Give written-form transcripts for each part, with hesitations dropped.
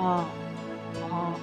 아. 아.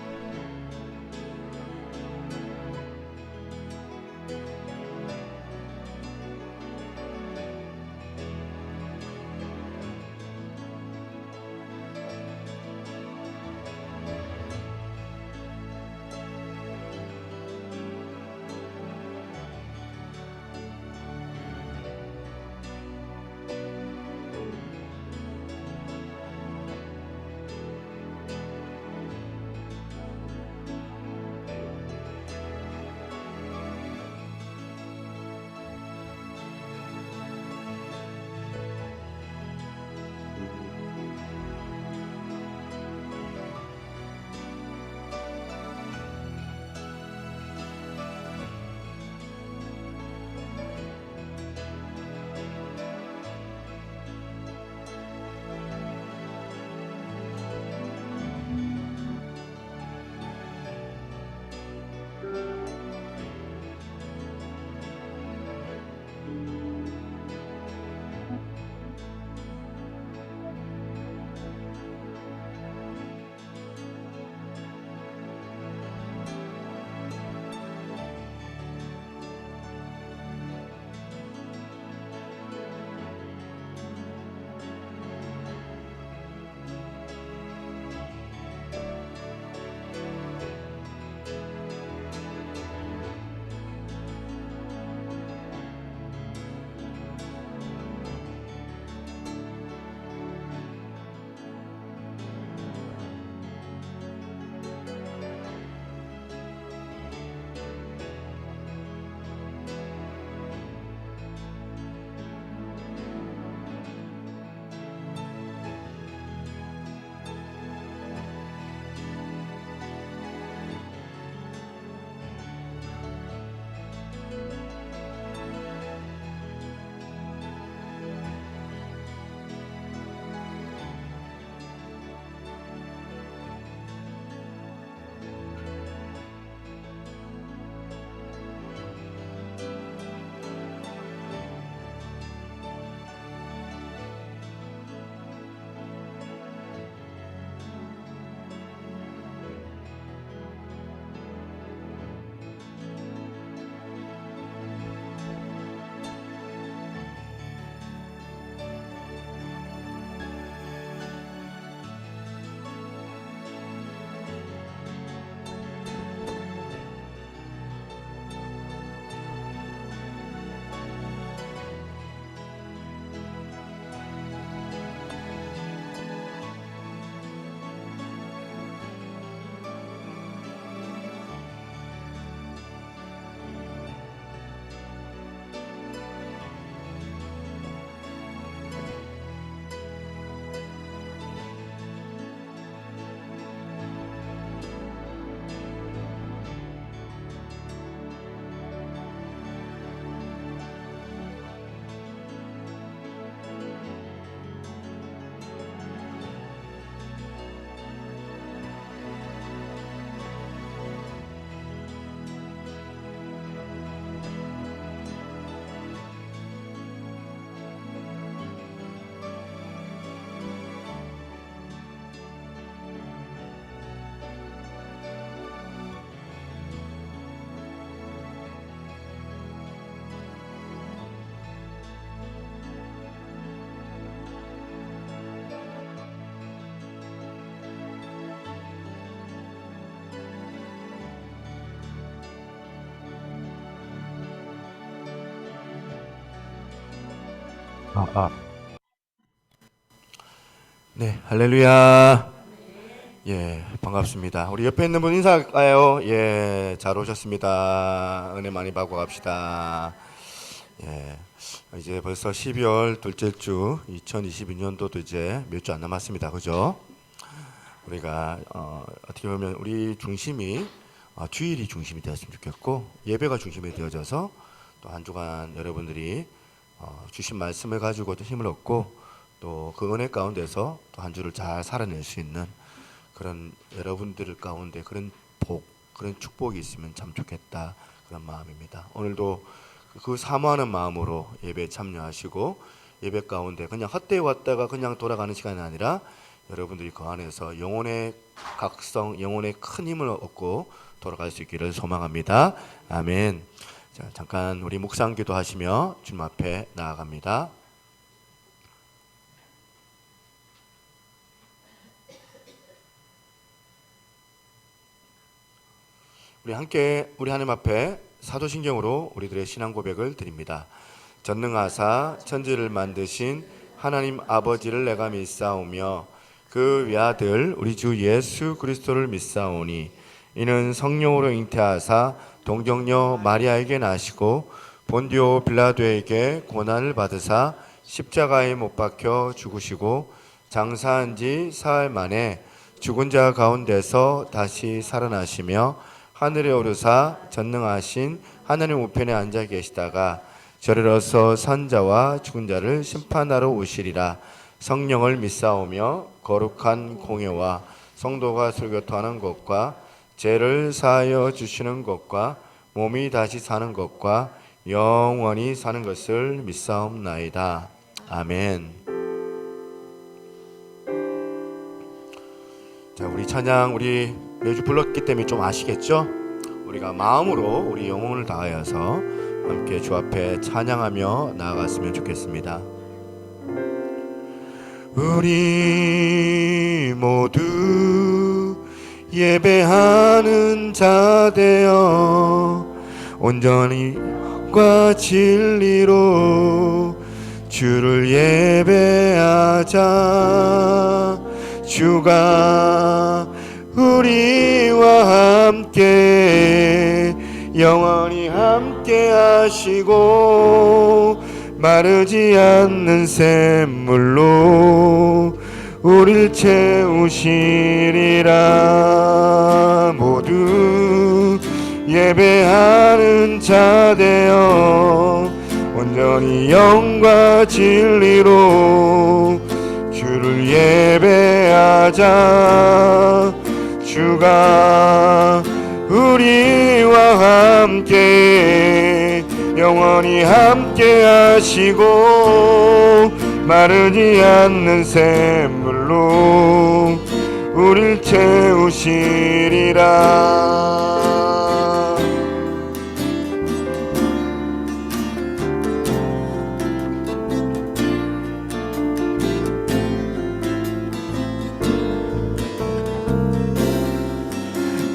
네, 할렐루야. 예, 반갑습니다. 우리 옆에 있는 분 인사할까요? 예, 잘 오셨습니다. 은혜 많이 받고 갑시다. 예, 이제 벌써 12월 둘째 주, 2022년도도 이제 몇 주 안 남았습니다. 그죠? 우리가 어떻게 보면 우리 중심이 주일이 중심이 되었으면 좋겠고 예배가 중심이 되어져서 또 한 주간 여러분들이 주신 말씀을 가지고 또 힘을 얻고 또 그 은혜 가운데서 또 한 주를 잘 살아낼 수 있는 그런 여러분들 가운데 그런 그런 축복이 있으면 참 좋겠다 그런 마음입니다. 오늘도 그 사모하는 마음으로 예배에 참여하시고 예배 가운데 그냥 헛되이 왔다가 그냥 돌아가는 시간이 아니라 여러분들이 그 안에서 영혼의 각성, 영혼의 큰 힘을 얻고 돌아갈 수 있기를 소망합니다. 아멘. 자, 잠깐 우리 묵상 기도하시며 주님 앞에 나아갑니다. 우리 함께 우리 하나님 앞에 사도신경으로 우리들의 신앙 고백을 드립니다. 전능하사 천지를 만드신 하나님 아버지를 내가 믿사오며 그 외아들 우리 주 예수 그리스도를 믿사오니 이는 성령으로 잉태하사 동정녀 마리아에게 나시고 본디오 빌라도에게 고난을 받으사 십자가에 못 박혀 죽으시고 장사한 지 사흘 만에 죽은 자 가운데서 다시 살아나시며 하늘에 오르사 전능하신 하나님 우편에 앉아 계시다가 저리로서 산 자와 죽은 자를 심판하러 오시리라. 성령을 믿사오며 거룩한 공예와 성도가 설교토하는 것과 죄를 사하여 주시는 것과 몸이 다시 사는 것과 영원히 사는 것을 믿사옵나이다. 아멘. 자, 우리 찬양 우리 매주 불렀기 때문에 좀 아시겠죠? 우리가 마음으로 우리 영혼을 다하여서 함께 주 앞에 찬양하며 나아갔으면 좋겠습니다. 우리 모두 예배하는 자 되어 온전히과 진리로 주를 예배하자. 주가 우리와 함께 영원히 함께 하시고 마르지 않는 샘물로 우릴 채우시리라. 모두 예배하는 자 되어 온전히 영과 진리로 주를 예배하자. 주가 우리와 함께 영원히 함께 하시고 마르지 않는 샘물로 우릴 채우시리라.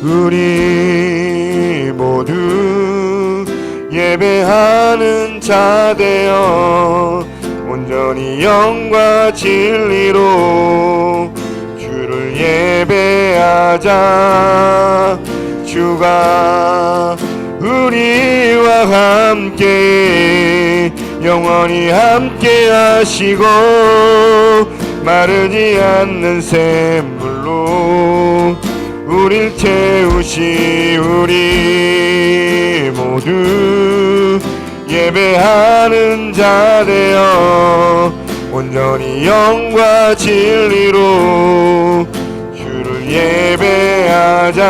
우리 모두 예배하는 자 되어 온전히 영과 진리로 주를 예배하자. 주가 우리와 함께 영원히 함께 하시고 마르지 않는 샘물로 우릴 채우시. 우리 모두 예배하는 자 되어 온전히 영과 진리로 주를 예배하자.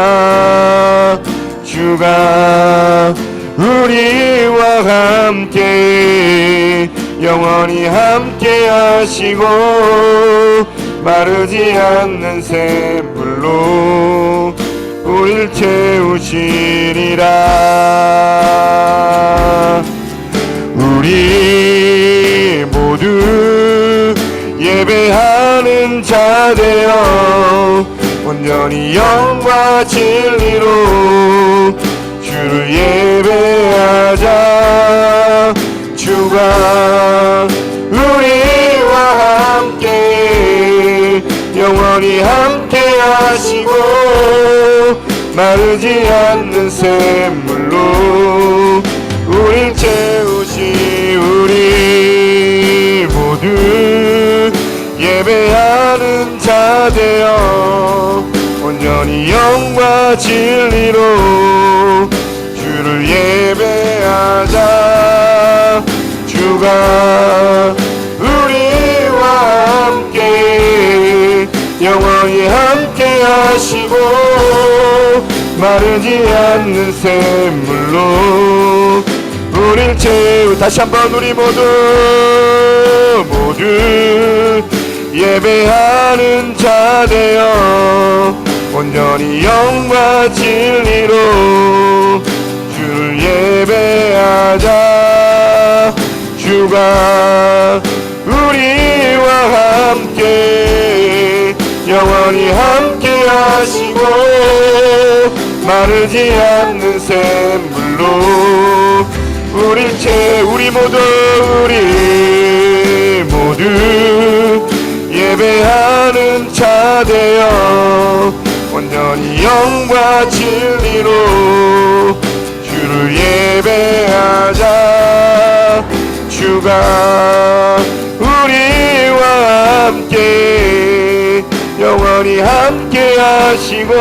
주가 우리와 함께 영원히 함께 하시고 마르지 않는 샘물로 우릴 채우시리라. 우리 모두 예배하는 자 되어 온전히 영과 진리로 주를 예배하자. 주가 우리와 함께 영원히 함께 하시고 마르지 않는 샘물로 우릴 채우시. 우리 모두 예배하는 자 되어 온전히 영과 진리로 주를 예배하자. 주가 우리와 함께 영원히 함께 하시고 마르지 않는 샘물로 우릴 채우. 다시 한번 우리 모두 예배하는 자 되어 온전히 영과 진리로 주를 예배하자. 주가 우리와 함께 영원히 함께 하시고 마르지 않는 샘물로 우리 모두 예배하는 자 되어 온전히 영과 진리로 주를 예배하자. 주가 우리와 함께 영원히 함께 하시고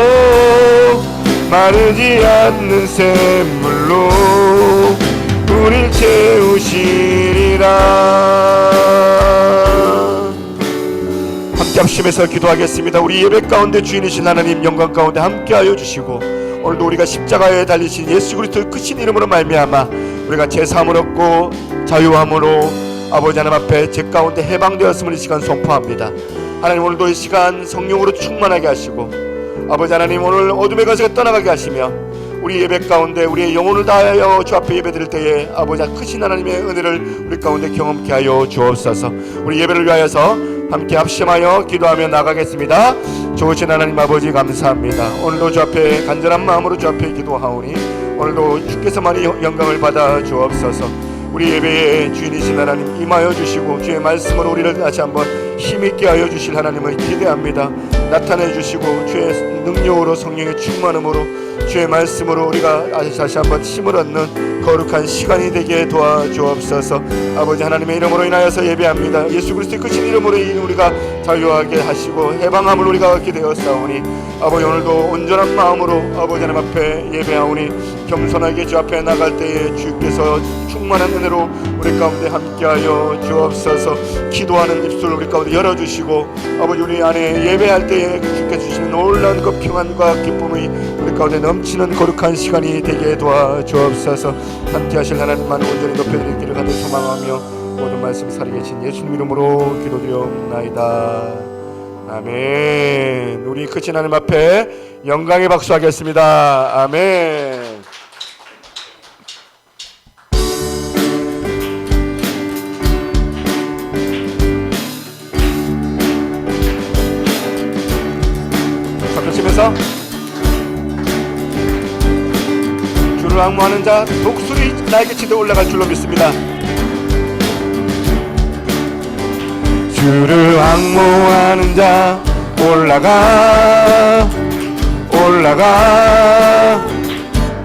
마르지 않는 샘물로 우릴 채우시리라. 함께 합심해서 기도하겠습니다. 우리 예배 가운데 주인이신 하나님 영광 가운데 함께하여 주시고 오늘도 우리가 십자가에 달리신 예수 그리스도의 크신 이름으로 말미암아 우리가 제사함을 얻고 자유함으로 아버지 하나님 앞에 제 가운데 해방되었음을 이 시간 선포합니다. 하나님 오늘도 이 시간 성령으로 충만하게 하시고 아버지 하나님 오늘 어둠의 거세가 떠나가게 하시며 우리 예배 가운데 우리의 영혼을 다하여 주 앞에 예배 드릴 때에 아버지 크신 하나님의 은혜를 우리 가운데 경험케 하여 주옵소서. 우리 예배를 위하여서 함께 합심하여 기도하며 나가겠습니다. 좋으신 하나님 아버지 감사합니다. 오늘도 주 앞에 간절한 마음으로 주 앞에 기도하오니 오늘도 주께서만이 영광을 받아 주옵소서. 우리 예배의 주인이신 하나님 임하여 주시고 주의 말씀으로 우리를 다시 한번 힘있게 하여 주실 하나님을 기대합니다. 나타내 주시고 주의 능력으로 성령의 충만함으로 주의 말씀으로 우리가 다시 한번 힘을 얻는 거룩한 시간이 되게 도와주옵소서. 아버지 하나님의 이름으로 인하여서 예배합니다. 예수 그리스도의 크신 이름으로 우리가 자유하게 하시고 해방함을 우리가 얻게 되었사오니 아버지 오늘도 온전한 마음으로 아버지 하나님 앞에 예배하오니 겸손하게 주 앞에 나갈 때에 주께서 충만한 은혜로 우리 가운데 함께하여 주옵소서. 기도하는 입술 우리 가운데 열어주시고 아버지 우리 안에 예배할 때에 주께 주시는 놀라운 그 평안과 기쁨이 우리 가운데 넘치는 거룩한 시간이 되게 도와주옵소서. 함께하실 하나님만 온전히 높여드리기를 간절히 소망하며 모든 말씀 살아계신 예수님 이름으로 기도드리옵나이다. 아멘. 우리 크신 하나님 앞에 영광의 박수하겠습니다. 아멘. 선포치면서 주를 앙모하는 자 독수리 날개치듯 올라갈 줄로 믿습니다. 주를 앙모하는 자 올라가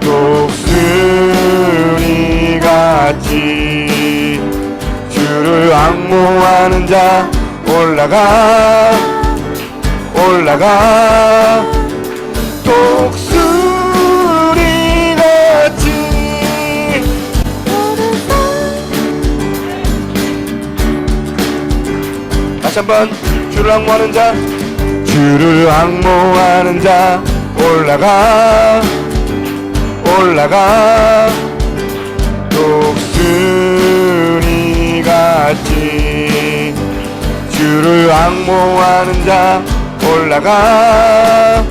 독수리같이 주를 앙모하는 자 올라가 독수리같이 다시 한번 주를 앙모하는 자 올라가 독수리같이 주를 앙모하는 자 올라가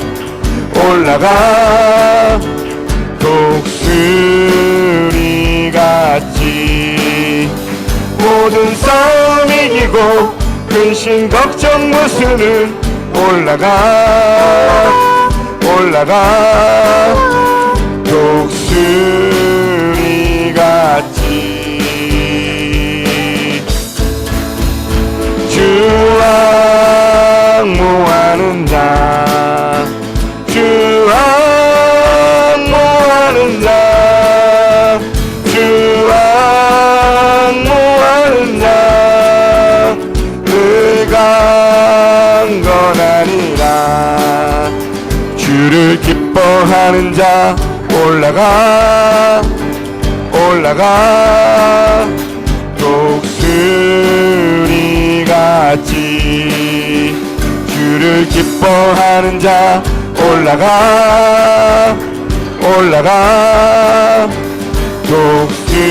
독수리같이 모든 싸움 이기고 근심 걱정 무슨은 올라가 독수리같이 주 앙모하는 자 강건하니라. 주를 기뻐하는 자 올라가 독수리같이 주를 기뻐하는 자 올라가 독수리같이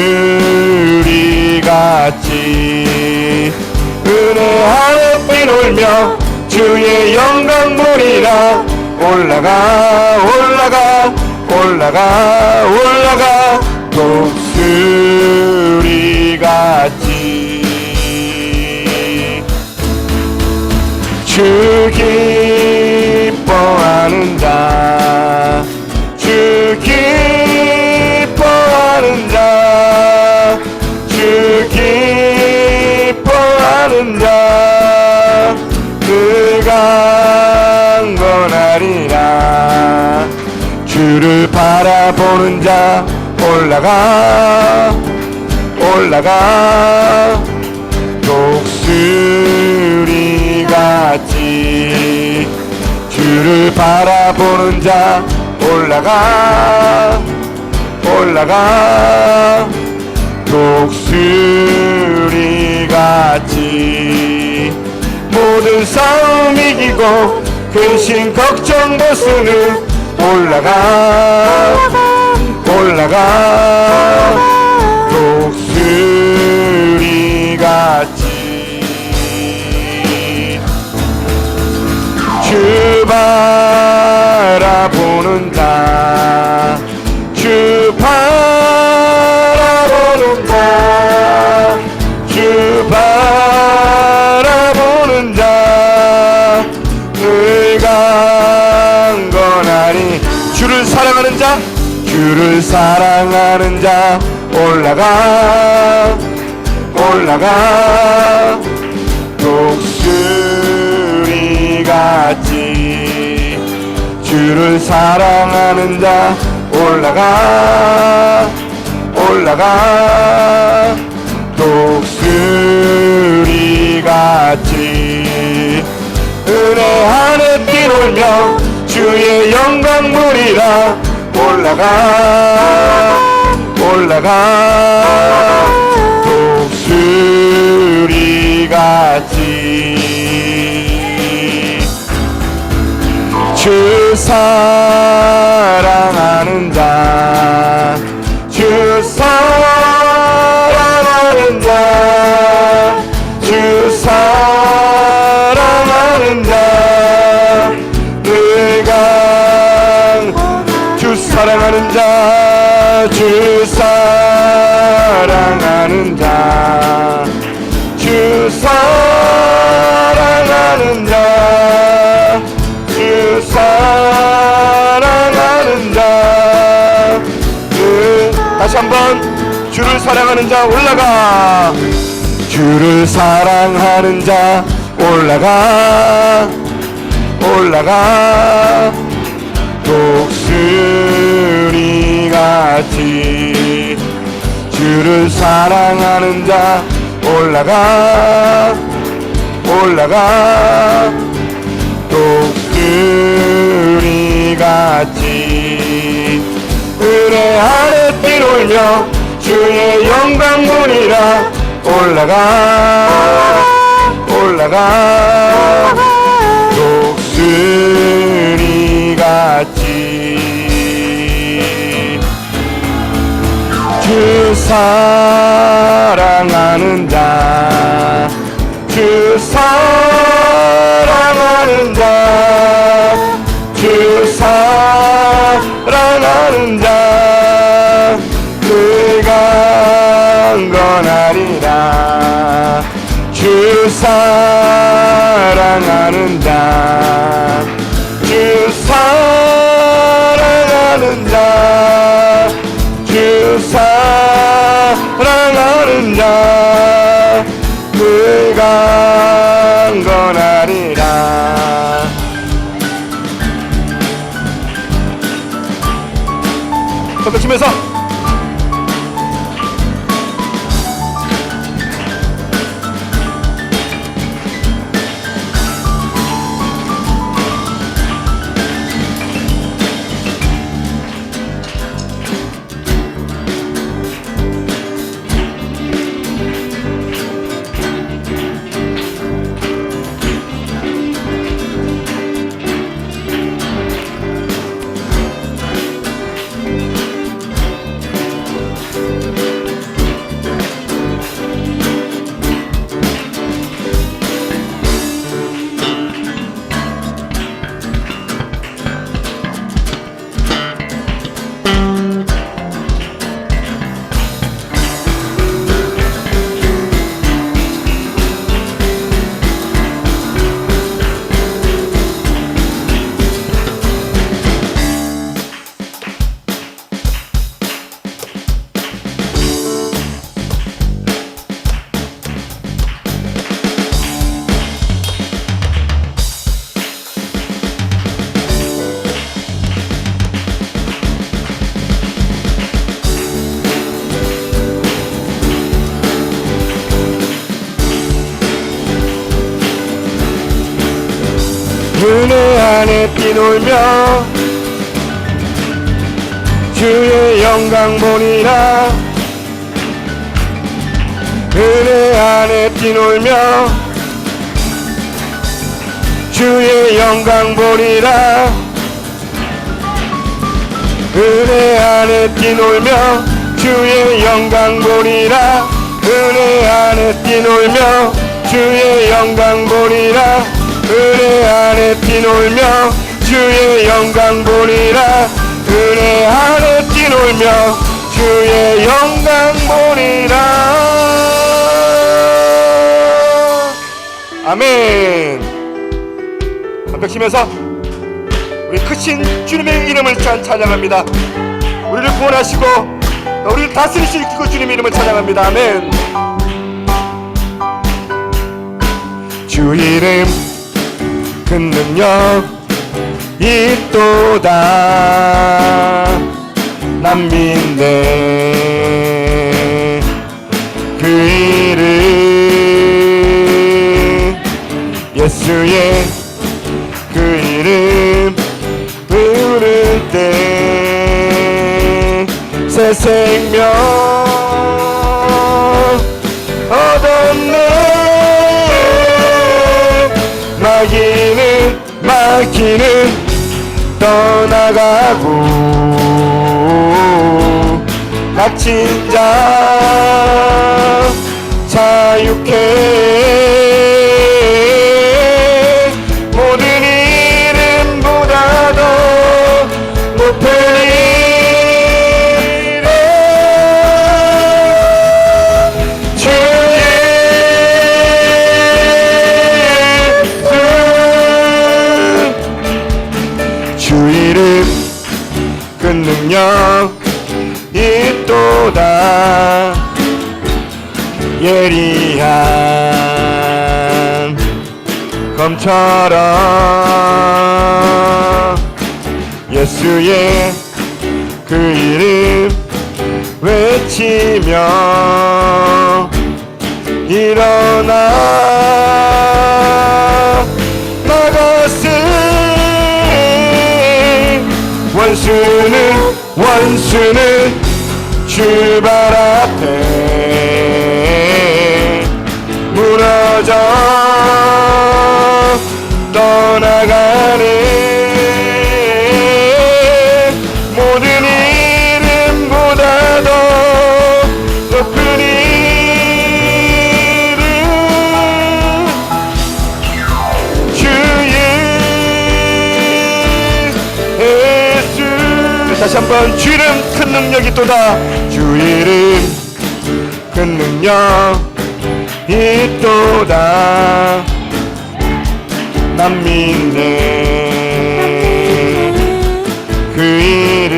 은혜 아래 비로 뛰놀며 주의 영광 보리라. 올라가 올라가 올라가 올라가 독수리 같이 주 기뻐하는 자, 주 기뻐하는 자, 주 기뻐하는 자, 그가 강건하리라. 주를 바라보는 자 올라가 올라가 독수리 같이 주를 바라보는 자 올라가 올라가 독수리 같이 모든 싸움 이기고 근심 걱정 벗으는 올라가 올라가 독수리 같이 주 바라보는 자, 주 바라보는 자, 주 바라보는 자, 그가 강건하니 주를 사랑하는 자, 주를 사랑하는 자 올라가 올라가 독수리 같이 주를 사랑하는 자 올라가 올라가 독수리 같이 은혜 안에 뛰놀며 주의 영광 누리라. 올라가 올라가 독수리 같이 주 사랑하는 자, 주 사랑하는 자, 주 사랑하는 자, 주 사랑하는 자, 주 사랑하는 자, 주 사랑하는 자, 주 사랑하는 자, 다시 한번 주를 사랑하는 자 올라가, 주를 사랑하는 자 올라가 올라가 독수리 같이 주를 사랑하는 자 올라가 올라가 독수리 같이 은혜 안에 뛰놀며 주의 영광 누리라. 올라가 올라가 독수리 같이 주 사랑하는 자, 주 사랑하는 자, 주 사랑하는 자, 그가 강건하리라. 주 사랑하는 자, 주 사랑하는 자, 주 사랑하는 자, 그가 강건하리라. 손 치면서 은혜 안에 뛰놀며 주의 영광 보리라. 은혜 안에 뛰놀며 주의 영광 보리라. 은혜 안에 뛰놀며 주의 영광 보리라. 은혜 안에 뛰놀며 주의 영광 보리라. 은혜 안에 뛰놀며 주의 영광 보리라. 은혜 안에 뛰놀며 주의 영광 보리라. 아멘. 한벽 치면서 우리 크신 주님의 이름을 찬양합니다. 우리를 구원하시고 우리를 다스리실 그 주님의 이름을 찬양합니다. 아멘. 주 이름 큰 능력 있도다. 남민네 그 이름 예수의 그 이름 부를 때 새 생명 얻었네. 마귀는 떠나가고 갇힌 자 자유케. 모든 이름보다도 높은 이름 주 예수. 주 이름 큰 능력 있도다. 예리한 검처럼 예수의 그 이름 외치며 일어나 나갔을 원수는 주발 앞에 무너져 떠나가네. 모든 이름보다도 높은 이름 주 예수. 다시 한번 주 이름 큰 능력이 있도다. 주 이름 큰 능력 있도다. 남민네 그 이름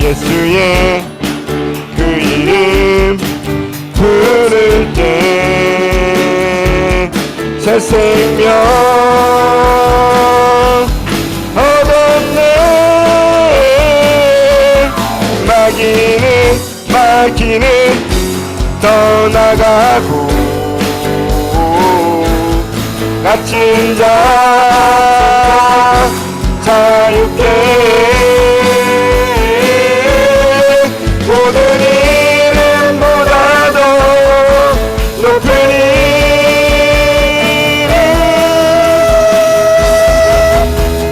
예수의 그 이름 부를 때 새 생명 얻었네. 마귀는 떠나가고 갇힌 자 자유케. 모든 이름보다도 높은 이름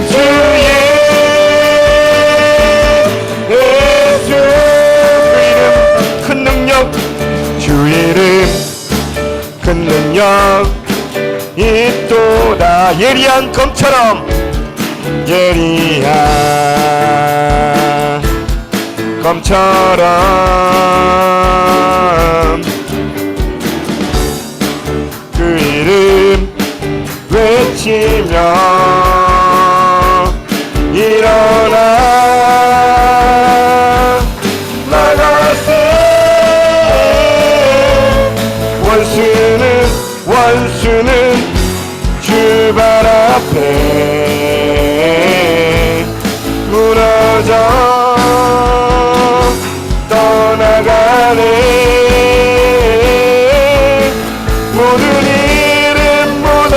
주 예수. 그 이름 큰 능력 주 이름 큰 능력 있도다. 예리한 검처럼 그 이름 외치며 일어나 나갔을 원수는 주발 앞에 무너져 떠나가네. 모든 이름보다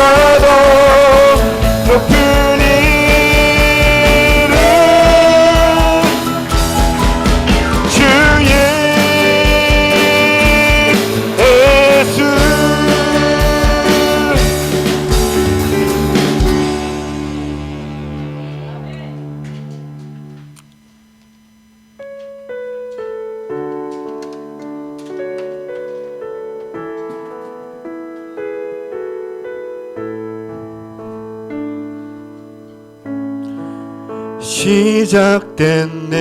시작됐네.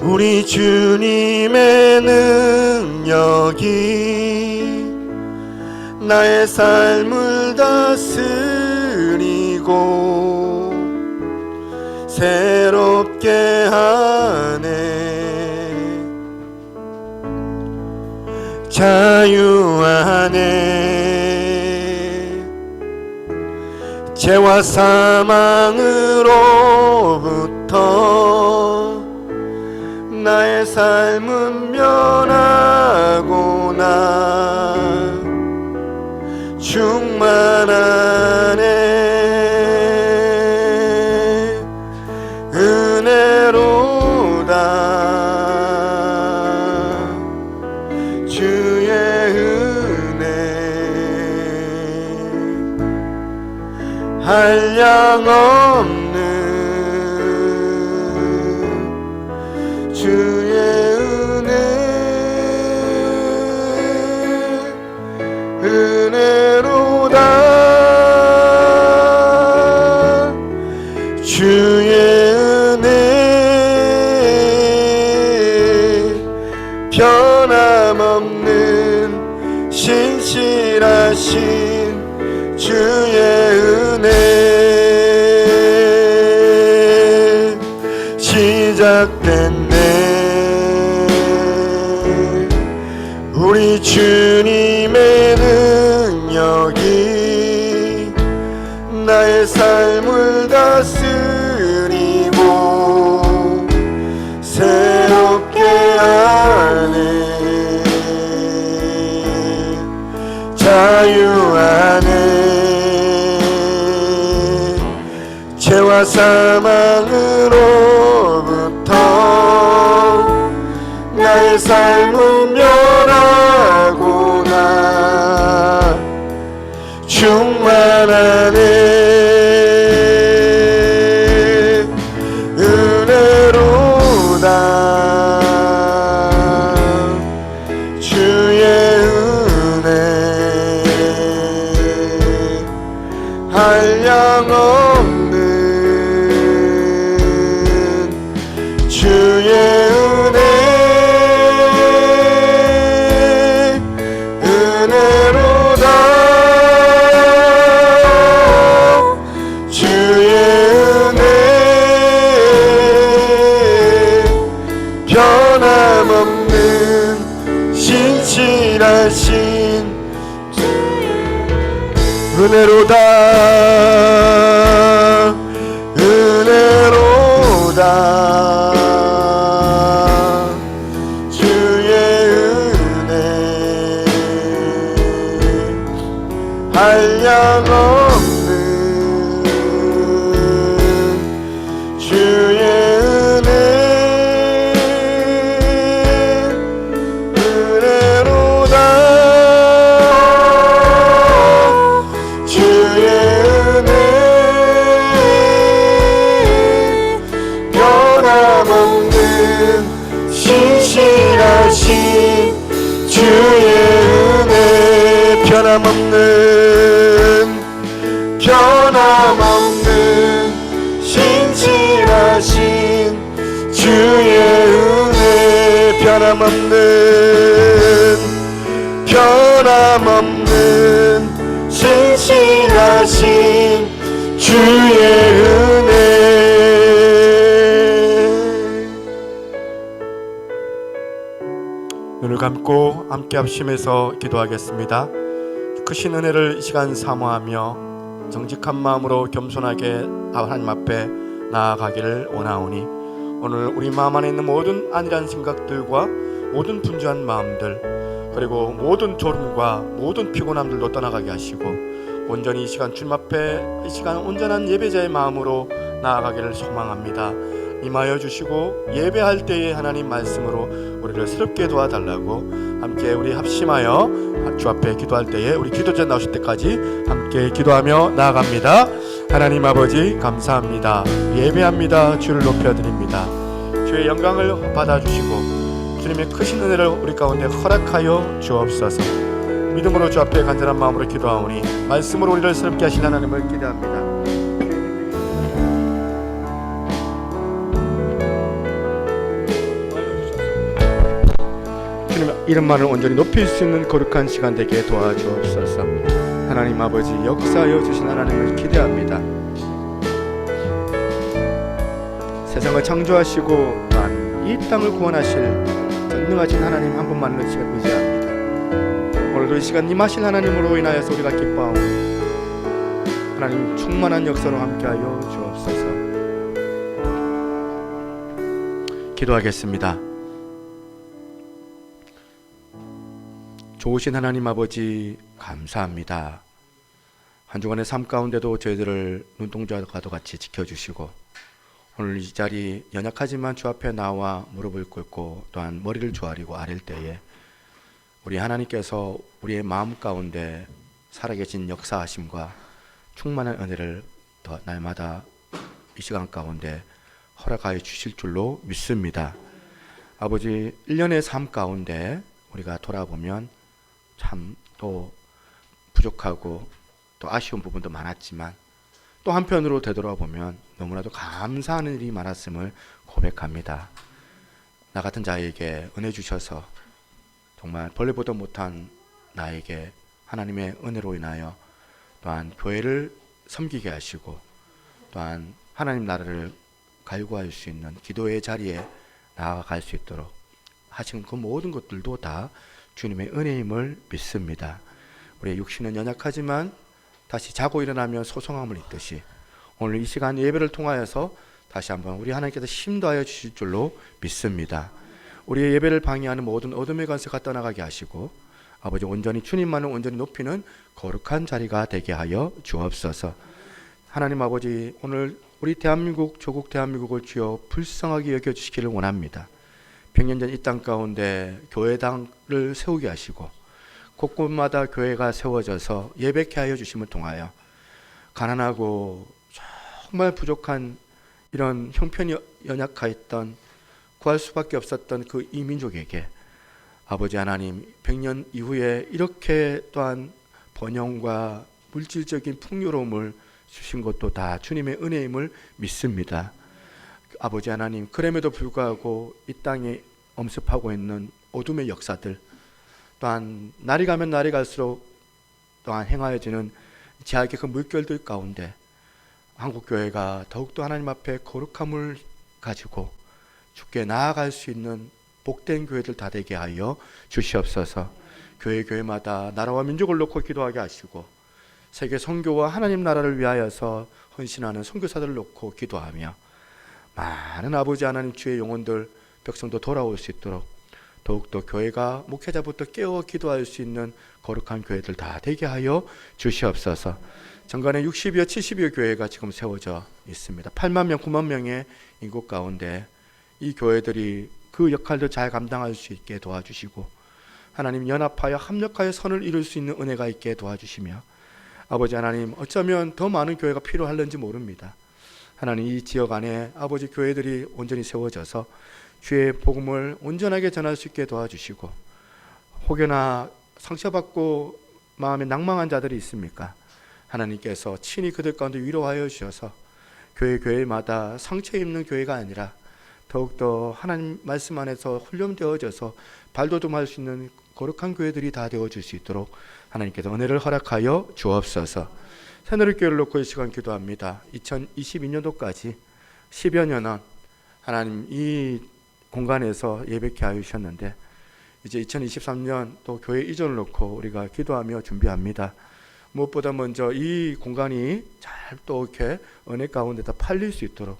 우리 주님의 능력이 나의 삶을 다스리고 새롭게 하네. 자유하네. 죄와 사망으로부터 나의 삶은 변하구나. 충만하네. 은혜로다. 주의 은혜 한량 없는 주의 은혜 은혜로다. 주의 은혜 변함없는 신실하신 주의 은혜 시작됐네. 우리 주님의 능력이 나의 삶을 다스리고 새롭게 하네. 자유하네. 죄와 사망으로부터 나의 삶은 변하구나. 충만하네. 은혜로다. 주의 은혜 한량 없는 주의 은혜 은혜로다. 주의 은혜 변함없는 신실하신 은혜로다. 은혜로다. 주의 은혜 한량 없는 주의 은혜 은혜로다. 주의 은혜 변함없는 신실하신 주의 은혜 변함없는 신실하신 주의 은혜 변함없는 신실하신 주의 은혜. 눈을 감고 함께 합심해서 기도하겠습니다. 크신 은혜를 이 시간 사모하며 정직한 마음으로 겸손하게 하나님 앞에 나아가기를 원하오니 오늘 우리 마음 안에 있는 모든 안일한 생각들과 모든 분주한 마음들 그리고 모든 졸음과 모든 피곤함들도 떠나가게 하시고 온전히 이 시간 주님 앞에 이 시간 온전한 예배자의 마음으로 나아가기를 소망합니다. 임하여 주시고 예배할 때에 하나님 말씀으로 우리를 새롭게 도와달라고 함께 우리 합심하여 주 앞에 기도할 때에 우리 기도자 나오실 때까지 함께 기도하며 나아갑니다. 하나님 아버지 감사합니다. 예배합니다. 주를 높여드립니다. 주의 영광을 받아주시고 주님의 크신 은혜를 우리 가운데 허락하여 주옵소서. 믿음으로 주 앞에 간절한 마음으로 기도하오니 말씀으로 우리를 새롭게 하신 하나님을 기대합니다. 주님 이름만을 온전히 높일 수 있는 거룩한 시간 되게 도와주옵소서. 하나님 아버지, 역사하여 주신 하나님을 기대합니다. 세상을 창조하시고 또한 이 땅을 구원하실 전능하신 하나님 한 분만을 지금 의지합니다. 오늘도 이 시간 임하신 하나님으로 인하여서 우리가 기뻐하고 하나님 충만한 역사로 함께하여 주옵소서. 기도하겠습니다. 좋으신 하나님 아버지, 감사합니다. 한 주간의 삶 가운데도 저희들을 눈동자와도 같이 지켜주시고 오늘 이 자리 연약하지만 주 앞에 나와 무릎을 꿇고 또한 머리를 조아리고 아랠 때에 우리 하나님께서 우리의 마음 가운데 살아계신 역사하심과 충만한 은혜를 더 날마다 이 시간 가운데 허락하여 주실 줄로 믿습니다. 아버지, 1년의 삶 가운데 우리가 돌아보면 참 또 부족하고 또 아쉬운 부분도 많았지만 또 한편으로 되돌아보면 너무나도 감사하는 일이 많았음을 고백합니다. 나 같은 자에게 은혜 주셔서 정말 벌레 보도 못한 나에게 하나님의 은혜로 인하여 또한 교회를 섬기게 하시고 또한 하나님 나라를 갈구할 수 있는 기도의 자리에 나아갈 수 있도록 하신 그 모든 것들도 다 주님의 은혜임을 믿습니다. 우리의 육신은 연약하지만 다시 자고 일어나면 소성함을 입듯이 오늘 이 시간 예배를 통하여서 다시 한번 우리 하나님께서 힘도하여 주실 줄로 믿습니다. 우리의 예배를 방해하는 모든 어둠의 관세가 떠나가게 하시고 아버지, 온전히 주님만을 온전히 높이는 거룩한 자리가 되게 하여 주옵소서. 하나님 아버지, 오늘 우리 대한민국, 조국 대한민국을 주여 불쌍하게 여겨주시기를 원합니다. 100년 전 이 땅 가운데 교회당을 세우게 하시고 곳곳마다 교회가 세워져서 예배케 하여 주심을 통하여 가난하고 정말 부족한 이런 형편이 연약하였던 구할 수밖에 없었던 그 이민족에게 아버지 하나님 100년 이후에 이렇게 또한 번영과 물질적인 풍요로움을 주신 것도 다 주님의 은혜임을 믿습니다. 아버지 하나님, 그럼에도 불구하고 이 땅에 엄습하고 있는 어둠의 역사들 또한 날이 가면 날이 갈수록 또한 행하여지는 제약의 그 물결들 가운데 한국교회가 더욱더 하나님 앞에 거룩함을 가지고 주께 나아갈 수 있는 복된 교회들 다 되게 하여 주시옵소서. 교회마다 나라와 민족을 놓고 기도하게 하시고 세계 선교와 하나님 나라를 위하여서 헌신하는 선교사들을 놓고 기도하며 많은 아버지 하나님 주의 영혼들 백성도 돌아올 수 있도록 더욱더 교회가 목회자부터 깨어 기도할 수 있는 거룩한 교회들 다 되게 하여 주시옵소서. 정관에 60여 70여 교회가 지금 세워져 있습니다. 8만 명 9만 명의 인구 가운데 이 교회들이 그 역할도 잘 감당할 수 있게 도와주시고 하나님 연합하여 합력하여 선을 이룰 수 있는 은혜가 있게 도와주시며 아버지 하나님, 어쩌면 더 많은 교회가 필요할는지 모릅니다. 하나님, 이 지역 안에 아버지 교회들이 온전히 세워져서 주의 복음을 온전하게 전할 수 있게 도와주시고 혹여나 상처받고 마음에 낭망한 자들이 있습니까? 하나님께서 친히 그들 가운데 위로하여 주셔서 교회마다 상처 입는 교회가 아니라 더욱더 하나님 말씀 안에서 훈련되어져서 발돋움할 수 있는 거룩한 교회들이 다 되어줄 수 있도록 하나님께서 은혜를 허락하여 주옵소서. 새누리교회를 놓고 이 시간 기도합니다. 2022년도까지 10여 년은 하나님 이 공간에서 예배케 하여 주셨는데 이제 2023년 또 교회 이전을 놓고 우리가 기도하며 준비합니다. 무엇보다 먼저 이 공간이 잘 또 이렇게 은혜 가운데 다 팔릴 수 있도록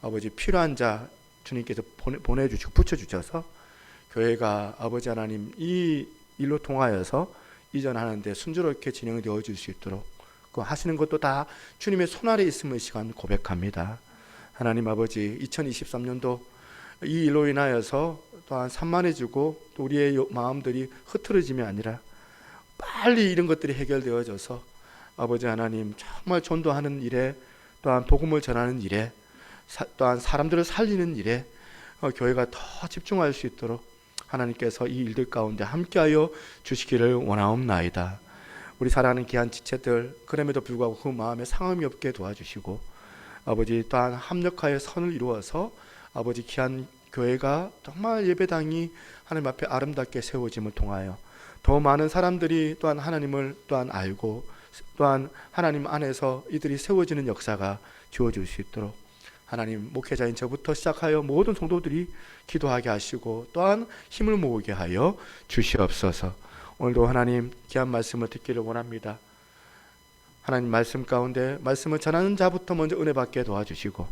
아버지 필요한 자 주님께서 보내주시고 붙여주셔서 교회가 아버지 하나님 이 일로 통하여서 이전하는데 순조롭게 진행되어 줄 수 있도록 그 하시는 것도 다 주님의 손아래 있음을 시간 고백합니다. 하나님 아버지, 2023년도 이 일로 인하여서 또한 산만해지고 또 우리의 마음들이 흐트러짐이 아니라 빨리 이런 것들이 해결되어져서 아버지 하나님 정말 전도하는 일에 또한 복음을 전하는 일에 또한 사람들을 살리는 일에 교회가 더 집중할 수 있도록 하나님께서 이 일들 가운데 함께하여 주시기를 원하옵나이다. 우리 사랑하는 귀한 지체들, 그럼에도 불구하고 그 마음에 상함이 없게 도와주시고 아버지 또한 합력하여 선을 이루어서 아버지 귀한 교회가 정말 예배당이 하나님 앞에 아름답게 세워짐을 통하여 더 많은 사람들이 또한 하나님을 또한 알고 또한 하나님 안에서 이들이 세워지는 역사가 주어질 수 있도록 하나님 목회자인 저부터 시작하여 모든 성도들이 기도하게 하시고 또한 힘을 모으게 하여 주시옵소서. 오늘도 하나님 귀한 말씀을 듣기를 원합니다. 하나님 말씀 가운데 말씀을 전하는 자부터 먼저 은혜 받게 도와주시고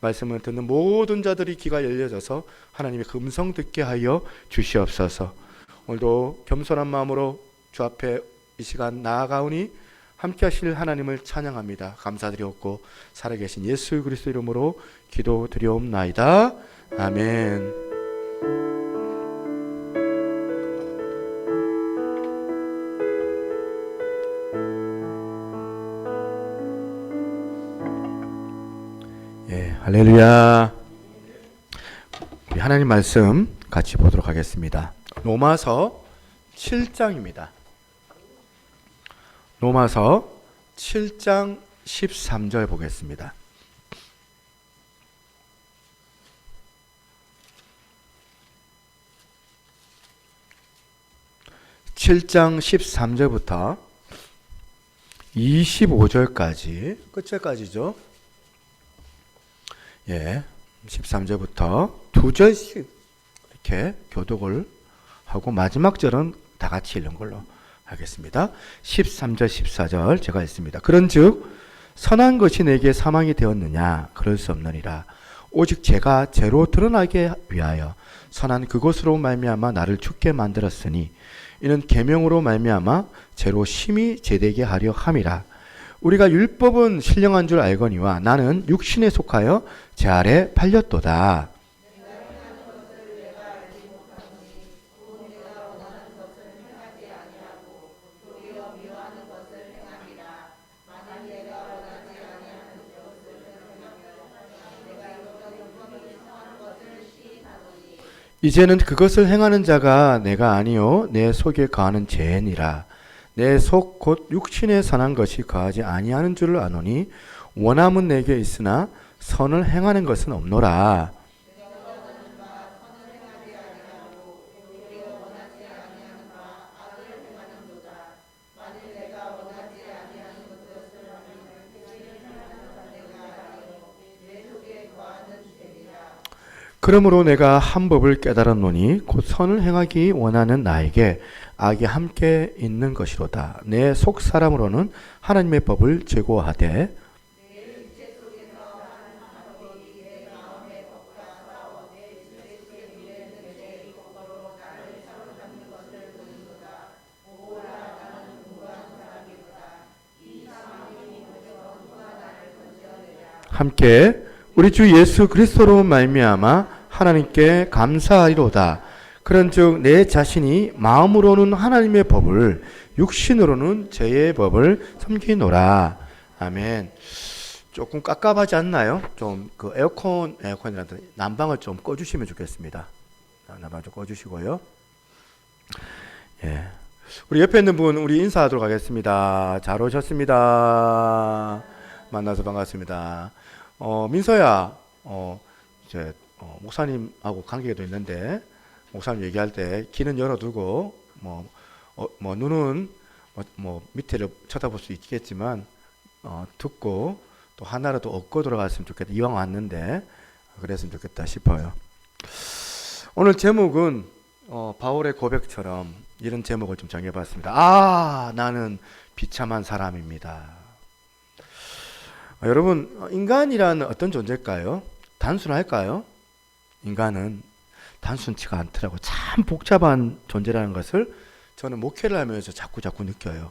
말씀을 듣는 모든 자들이 귀가 열려져서 하나님의 음성 듣게 하여 주시옵소서. 오늘도 겸손한 마음으로 주 앞에 이 시간 나아가오니 함께 하실 하나님을 찬양합니다. 감사드리옵고 살아계신 예수 그리스도 이름으로 기도드리옵나이다. 아멘. 예, 할렐루야. 우리 하나님 말씀 같이 보도록 하겠습니다. 로마서 7장입니다. 로마서 7장 13절 보겠습니다. (7장) 13절부터 25절까지 끝절까지죠. 예, 13절부터 두 절씩 이렇게 교독을 하고 마지막 절은 다 같이 읽는 걸로 하겠습니다. 13절 14절 제가 읽습니다. 그런즉 선한 것이 내게 사망이 되었느냐? 그럴 수 없느니라. 오직 죄가 죄로 드러나게 위하여 선한 그것으로 말미암아 나를 죽게 만들었으니 이는 계명으로 말미암아 죄로 심히 죄되게 하려 함이라. 우리가 율법은 신령한 줄 알거니와 나는 육신에 속하여 제 아래 팔렸도다. 이제는 그것을 행하는 자가 내가 아니요 내 속에 거하는 죄니라. 내 속 곧 육신에 선한 것이 거하지 아니하는 줄을 아노니 원함은 내게 있으나 선을 행하는 것은 없노라. 그러므로 내가 한 법을 깨달았노니 곧 선을 행하기 원하는 나에게 악이 함께 있는 것이로다. 내 속 사람으로는 하나님의 법을 제고하되 함께 우리 주 예수 그리스도로 말미암아 하나님께 감사하리로다. 그런즉 내 자신이 마음으로는 하나님의 법을 육신으로는 죄의 법을 섬기노라. 아멘. 조금 깝깝하지 않나요? 좀 그 에어컨이라든지 난방을 좀 꺼주시면 좋겠습니다. 난방 좀 꺼주시고요. 예. 우리 옆에 있는 분 우리 인사하도록 하겠습니다. 잘 오셨습니다. 만나서 반갑습니다. 민서야, 이제 목사님하고 관계도 있는데 목사님 얘기할 때 귀는 열어두고 눈은 밑에를 쳐다볼 수 있겠지만 듣고 또 하나라도 얻고 돌아갔으면 좋겠다. 이왕 왔는데 그랬으면 좋겠다 싶어요. 오늘 제목은 바울의 고백처럼 이런 제목을 좀 정해봤습니다. 나는 비참한 사람입니다. 여러분, 인간이란 어떤 존재일까요? 단순할까요? 인간은 단순치가 않더라고요. 참 복잡한 존재라는 것을 저는 목회를 하면서 자꾸 느껴요.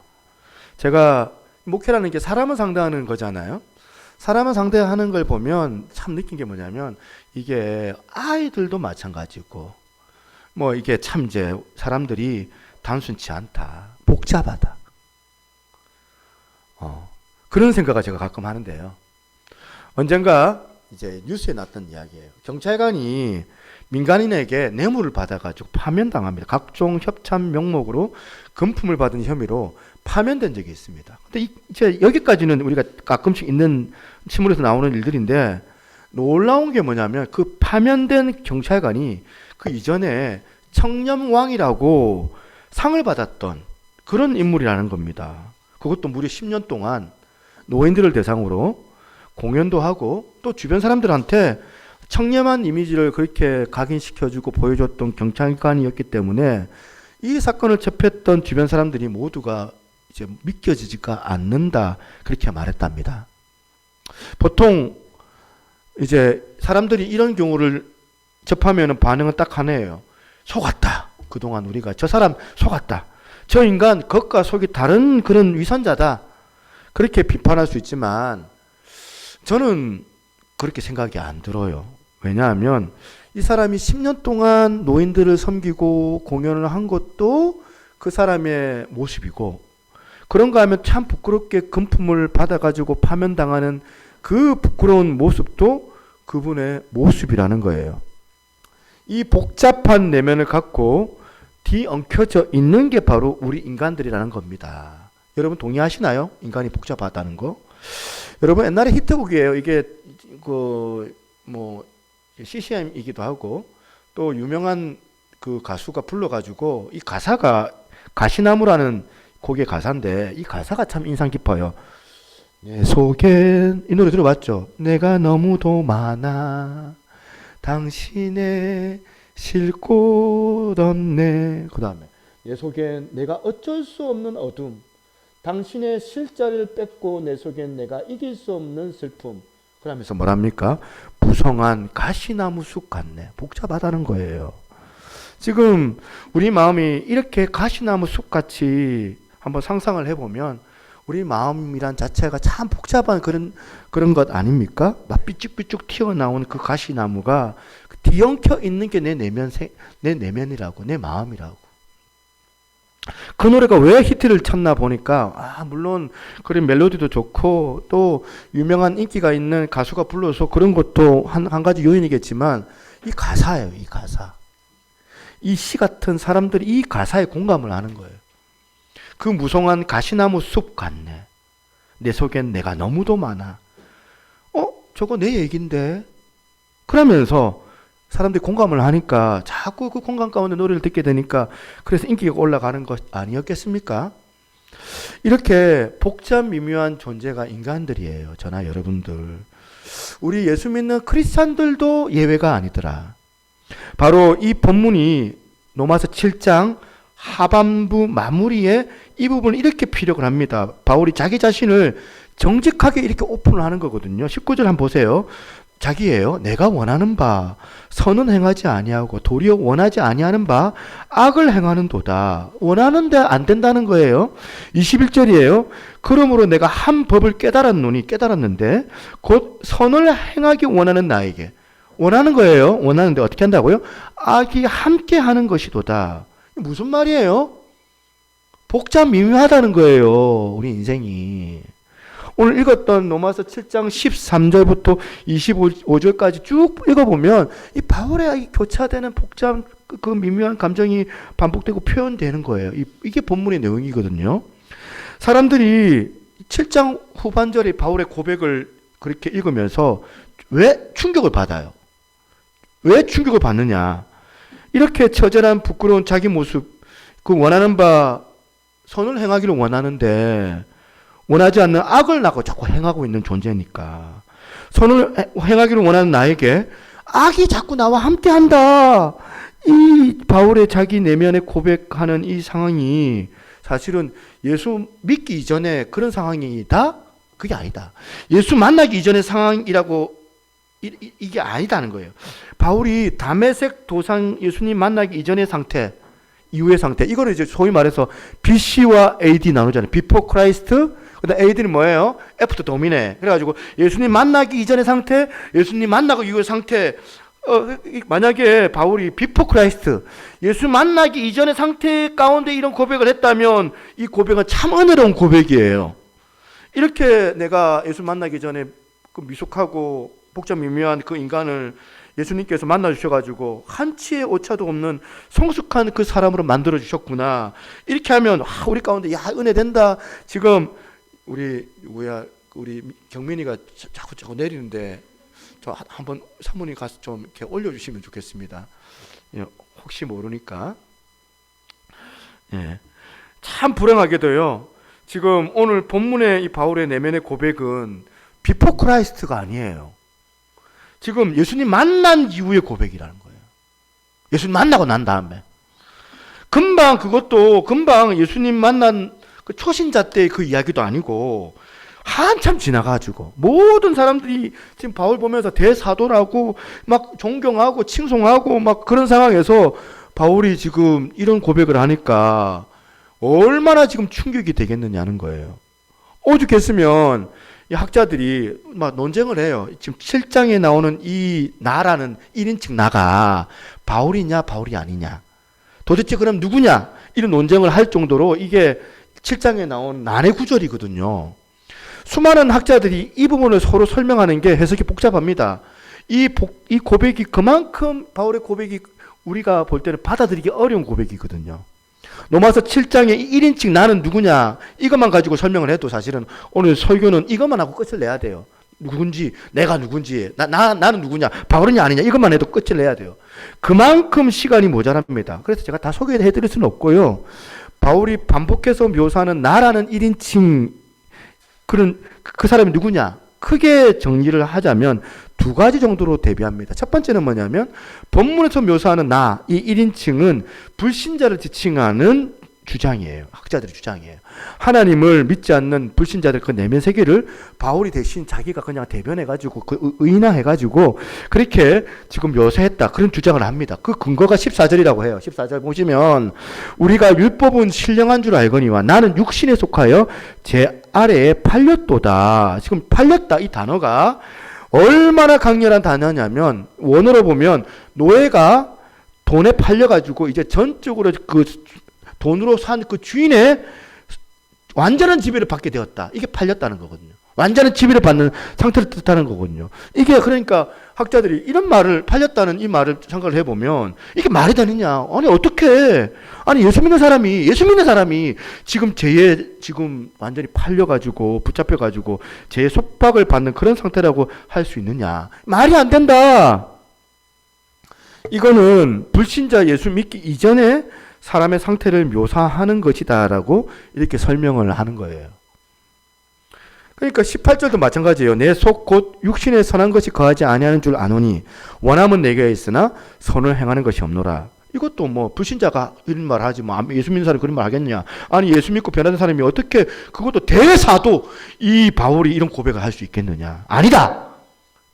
제가 목회라는 게 사람을 상대하는 거잖아요. 사람을 상대하는 걸 보면 참 느낀 게 뭐냐면 이게 아이들도 마찬가지고 이게 참 이제 사람들이 단순치 않다. 복잡하다. 그런 생각을 제가 가끔 하는데요. 언젠가 이제 뉴스에 났던 이야기예요. 경찰관이 민간인에게 뇌물을 받아가지고 파면당합니다. 각종 협찬 명목으로 금품을 받은 혐의로 파면된 적이 있습니다. 근데 이제 여기까지는 우리가 가끔씩 있는 신문에서 나오는 일들인데 놀라운 게 뭐냐면 그 파면된 경찰관이 그 이전에 청렴왕이라고 상을 받았던 그런 인물이라는 겁니다. 그것도 무려 10년 동안 노인들을 대상으로 공연도 하고 또 주변 사람들한테 청렴한 이미지를 그렇게 각인시켜주고 보여줬던 경찰관이었기 때문에 이 사건을 접했던 주변 사람들이 모두가 이제 믿겨지지가 않는다 그렇게 말했답니다. 보통 이제 사람들이 이런 경우를 접하면 반응은 딱 하나예요. 속았다. 그동안 우리가 저 사람 속았다. 저 인간 겉과 속이 다른 그런 위선자다. 그렇게 비판할 수 있지만 저는 그렇게 생각이 안 들어요. 왜냐하면 이 사람이 10년 동안 노인들을 섬기고 공연을 한 것도 그 사람의 모습이고 그런가 하면 참 부끄럽게 금품을 받아가지고 파면당하는 그 부끄러운 모습도 그분의 모습이라는 거예요. 이 복잡한 내면을 갖고 뒤엉켜져 있는 게 바로 우리 인간들이라는 겁니다. 여러분 동의하시나요? 인간이 복잡하다는 거. 여러분 옛날에 히트곡이에요. 이게 CCM이기도 하고 또 유명한 그 가수가 불러가지고 이 가사가 가시나무라는 곡의 가사인데 이 가사가 참 인상 깊어요. 내 속엔 이 노래 들어봤죠? 내가 너무도 많아 당신의 쉴 곳 없네. 그 다음에 내 속엔 내가 어쩔 수 없는 어둠 당신의 실자를 뺏고 내 속엔 내가 이길 수 없는 슬픔. 그러면서 뭐랍니까? 무성한 가시나무 숲 같네. 복잡하다는 거예요. 지금 우리 마음이 이렇게 가시나무 숲같이 한번 상상을 해보면 우리 마음이란 자체가 참 복잡한 그런 것 아닙니까? 막 삐쭉삐쭉 튀어나온 그 가시나무가 뒤엉켜 있는 게 내 내면이라고, 내 마음이라고. 그 노래가 왜 히트를 쳤나 보니까 물론 그런 멜로디도 좋고 또 유명한 인기가 있는 가수가 불러서 그런 것도 한 가지 요인이겠지만 이 가사예요. 이 가사. 이 시 같은 사람들이 이 가사에 공감을 하는 거예요. 그 무성한 가시나무 숲 같네. 내 속엔 내가 너무도 많아. 저거 내 얘긴데. 그러면서 사람들이 공감을 하니까 자꾸 그 공감 가운데 노래를 듣게 되니까 그래서 인기가 올라가는 것 아니었겠습니까? 이렇게 복잡 미묘한 존재가 인간들이에요. 저나 여러분들. 우리 예수 믿는 크리스찬들도 예외가 아니더라. 바로 이 본문이 로마서 7장 하반부 마무리에 이 부분을 이렇게 피력을 합니다. 바울이 자기 자신을 정직하게 이렇게 오픈을 하는 거거든요. 19절 한번 보세요. 자기예요. 내가 원하는 바 선은 행하지 아니하고 도리어 원하지 아니하는 바 악을 행하는도다. 원하는데 안 된다는 거예요. 21절이에요. 그러므로 내가 한 법을 깨달았는데 곧 선을 행하기 원하는 나에게 원하는 거예요. 원하는데 어떻게 한다고요? 악이 함께 하는 것이도다. 무슨 말이에요? 복잡 미묘하다는 거예요. 우리 인생이. 오늘 읽었던 로마서 7장 13절부터 25절까지 쭉 읽어보면 이 바울의 이 교차되는 복잡 그 미묘한 감정이 반복되고 표현되는 거예요. 이게 본문의 내용이거든요. 사람들이 7장 후반절에 바울의 고백을 그렇게 읽으면서 왜 충격을 받아요? 왜 충격을 받느냐? 이렇게 처절한 부끄러운 자기 모습, 그 원하는 바 선을 행하기를 원하는데 원하지 않는 악을 나고 자꾸 행하고 있는 존재니까 선을 행하기를 원하는 나에게 악이 자꾸 나와 함께한다. 이 바울의 자기 내면에 고백하는 이 상황이 사실은 예수 믿기 이전에 그런 상황이다? 그게 아니다. 예수 만나기 이전의 상황이라고 이게 아니다는 거예요. 바울이 다메섹 도상 예수님 만나기 이전의 상태, 이후의 상태, 이거를 이제 소위 말해서 BC와 AD 나누잖아요. Before Christ, 그다음 AD는 뭐예요? After Domine. 그래가지고 예수님 만나기 이전의 상태, 예수님 만나고 이후의 상태. 만약에 바울이 Before Christ, 예수 만나기 이전의 상태 가운데 이런 고백을 했다면 이 고백은 참 은혜로운 고백이에요. 이렇게 내가 예수 만나기 전에 그 미숙하고 복잡 미묘한 그 인간을 예수님께서 만나주셔가지고 한치의 오차도 없는 성숙한 그 사람으로 만들어주셨구나. 이렇게 하면 우리 가운데 은혜 된다. 지금 우리 경민이가 자꾸 내리는데 한번 사모님 가서 좀 이렇게 올려주시면 좋겠습니다. 예, 혹시 모르니까. 예, 참 불행하게도요. 지금 오늘 본문의 이 바울의 내면의 고백은 비포 크라이스트가 아니에요. 지금 예수님 만난 이후의 고백이라는 거예요. 예수님 만나고 난 다음에. 금방 예수님 만난 그 초신자 때의 그 이야기도 아니고 한참 지나가지고 모든 사람들이 지금 바울 보면서 대사도라고 막 존경하고 칭송하고 막 그런 상황에서 바울이 지금 이런 고백을 하니까 얼마나 지금 충격이 되겠느냐는 거예요. 오죽했으면 이 학자들이 막 논쟁을 해요. 지금 7장에 나오는 이 나라는 1인칭 나가 바울이냐 바울이 아니냐. 도대체 그럼 누구냐? 이런 논쟁을 할 정도로 이게 7장에 나온 난해 구절이거든요. 수많은 학자들이 이 부분을 서로 설명하는 게 해석이 복잡합니다. 이 고백이 그만큼 바울의 고백이 우리가 볼 때는 받아들이기 어려운 고백이거든요. 로마서 7장에 1인칭 나는 누구냐 이것만 가지고 설명을 해도 사실은 오늘 설교는 이것만 하고 끝을 내야 돼요. 누군지 내가 누군지 나는 누구냐 바울이냐 아니냐 이것만 해도 끝을 내야 돼요. 그만큼 시간이 모자랍니다. 그래서 제가 다 소개해드릴 수는 없고요. 바울이 반복해서 묘사하는 나라는 1인칭 그런 그 사람이 누구냐 크게 정리를 하자면 두 가지 정도로 대비합니다. 첫 번째는 뭐냐면 본문에서 묘사하는 나, 이 1인칭은 불신자를 지칭하는 주장이에요. 학자들의 주장이에요. 하나님을 믿지 않는 불신자들 그 내면 세계를 바울이 대신 자기가 그냥 대변해가지고 그 의인화해가지고 그렇게 지금 묘사했다. 그런 주장을 합니다. 그 근거가 14절이라고 해요. 14절 보시면 우리가 율법은 신령한 줄 알거니와 나는 육신에 속하여 제 아래에 팔렸도다. 지금 팔렸다 이 단어가 얼마나 강렬한 단어냐면 원어로 보면 노예가 돈에 팔려가지고 이제 전적으로 그 돈으로 산 그 주인의 완전한 지배를 받게 되었다. 이게 팔렸다는 거거든요. 완전한 지배를 받는 상태를 뜻하는 거거든요. 이게 그러니까 학자들이 이런 말을 팔렸다는 이 말을 생각을 해보면 이게 말이 되느냐? 아니 어떻게? 아니 예수 믿는 사람이 지금 지금 완전히 팔려가지고 붙잡혀가지고 죄의 속박을 받는 그런 상태라고 할 수 있느냐? 말이 안 된다. 이거는 불신자 예수 믿기 이전에 사람의 상태를 묘사하는 것이다라고 이렇게 설명을 하는 거예요. 그러니까 18절도 마찬가지예요. 내 속 곧 육신에 선한 것이 거하지 아니하는 줄 아노니 원함은 내게 있으나 선을 행하는 것이 없노라. 이것도 뭐 불신자가 이런 말 하지 뭐 예수 믿는 사람이 그런 말 하겠냐. 아니 예수 믿고 변화된 사람이 어떻게 그것도 대사도 이 바울이 이런 고백을 할 수 있겠느냐. 아니다.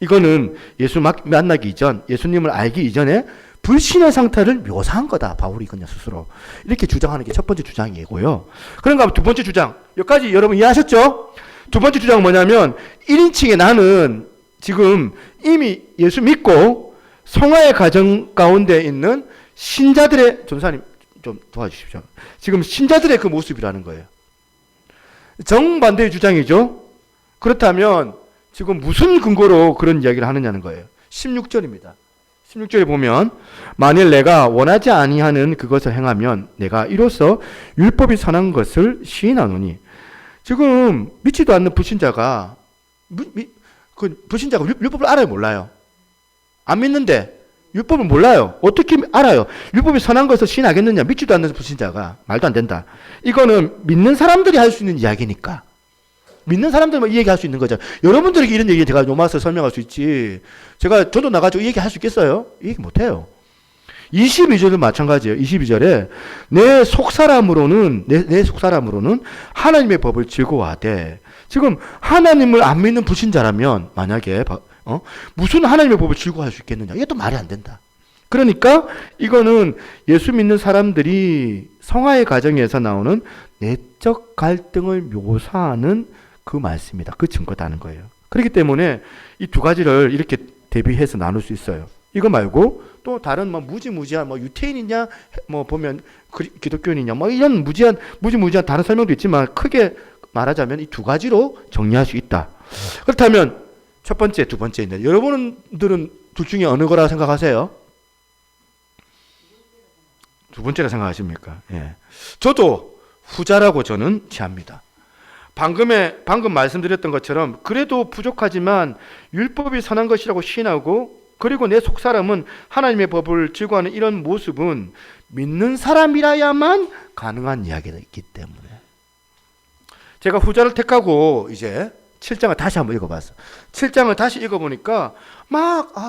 이거는 예수 만나기 이전 예수님을 알기 이전에 불신의 상태를 묘사한 거다. 바울이 그냥 스스로. 이렇게 주장하는 게 첫 번째 주장이고요. 그런가 하면 두 번째 주장. 여기까지 여러분 이해하셨죠? 두 번째 주장은 뭐냐면 1인칭의 나는 지금 이미 예수 믿고 성화의 가정 가운데 있는 신자들의 전사님 좀 도와주십시오. 지금 신자들의 그 모습이라는 거예요. 정반대의 주장이죠. 그렇다면 지금 무슨 근거로 그런 이야기를 하느냐는 거예요. 16절입니다. 16절에 보면 만일 내가 원하지 아니하는 그것을 행하면 내가 이로써 율법이 선한 것을 시인하노니 지금 믿지도 않는 불신자가 불신자가 율법을 알아요 몰라요? 안 믿는데 율법을 몰라요. 어떻게 알아요? 율법이 선한 것을 시인하겠느냐? 믿지도 않는 불신자가 말도 안 된다. 이거는 믿는 사람들이 할 수 있는 이야기니까 믿는 사람들만 이 얘기할 수 있는 거죠. 여러분들에게 이런 얘기 제가 로마서 설명할 수 있지. 저도 나가지고 이 얘기 할 수 있겠어요? 이 얘기 못해요. 22절도 마찬가지예요. 22절에 내 속사람으로는 하나님의 법을 즐거워하되 지금 하나님을 안 믿는 불신자라면 만약에 무슨 하나님의 법을 즐거워할 수 있겠느냐. 이게 또 말이 안 된다. 그러니까 이거는 예수 믿는 사람들이 성화의 과정에서 나오는 내적 갈등을 묘사하는 그 말씀이다. 그 증거다는 거예요. 그렇기 때문에 이 두 가지를 이렇게 대비해서 나눌 수 있어요. 이거 말고 또 다른 무지무지한 유태인이냐 보면 기독교인이냐 이런 무지무지한 다른 설명도 있지만 크게 말하자면 이 두 가지로 정리할 수 있다. 그렇다면 첫 번째, 두 번째인데 여러분들은 둘 중에 어느 거라 생각하세요? 두 번째라 생각하십니까? 예. 저도 후자라고 저는 취합니다. 방금 말씀드렸던 것처럼 그래도 부족하지만 율법이 선한 것이라고 시인하고, 그리고 내 속사람은 하나님의 법을 즐거워하는 이런 모습은 믿는 사람이라야만 가능한 이야기가 있기 때문에, 제가 후자를 택하고 이제 7장을 다시 한번 읽어봤어. 7장을 다시 읽어보니까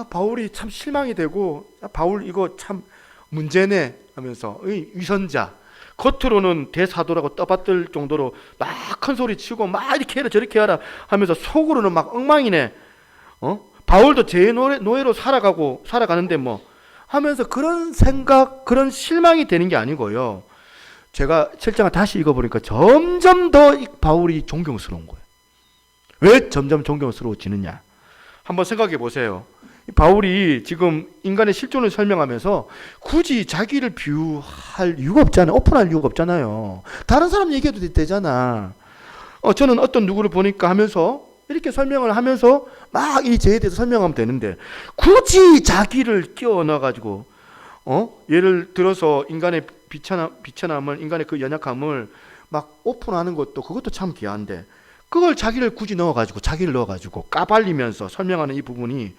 바울이 참 실망이 되고, 바울 이거 참 문제네 하면서, 위선자, 겉으로는 대사도라고 떠받들 정도로 막 큰 소리 치고 막 이렇게 해라 저렇게 하라 하면서 속으로는 막 엉망이네. 바울도 제 노예로 살아가는데 뭐 하면서 그런 생각, 그런 실망이 되는 게 아니고요. 제가 7장을 다시 읽어보니까 점점 더 바울이 존경스러운 거예요. 왜 점점 존경스러워지느냐? 한번 생각해 보세요. 바울이 지금 인간의 실존을 설명하면서 굳이 자기를 비유할 이유가 없잖아요. 오픈할 이유가 없잖아요. 다른 사람 얘기해도 되잖아. 저는 어떤 누구를 보니까 하면서 이렇게 설명을 하면서 막 이 죄에 대해서 설명하면 되는데, 굳이 자기를 끼워 넣어가지고 예를 들어서 인간의 비천함을, 인간의 그 연약함을 막 오픈하는 그것도 참 귀한데, 그걸 자기를 굳이 자기를 넣어가지고 까발리면서 설명하는 이 부분이,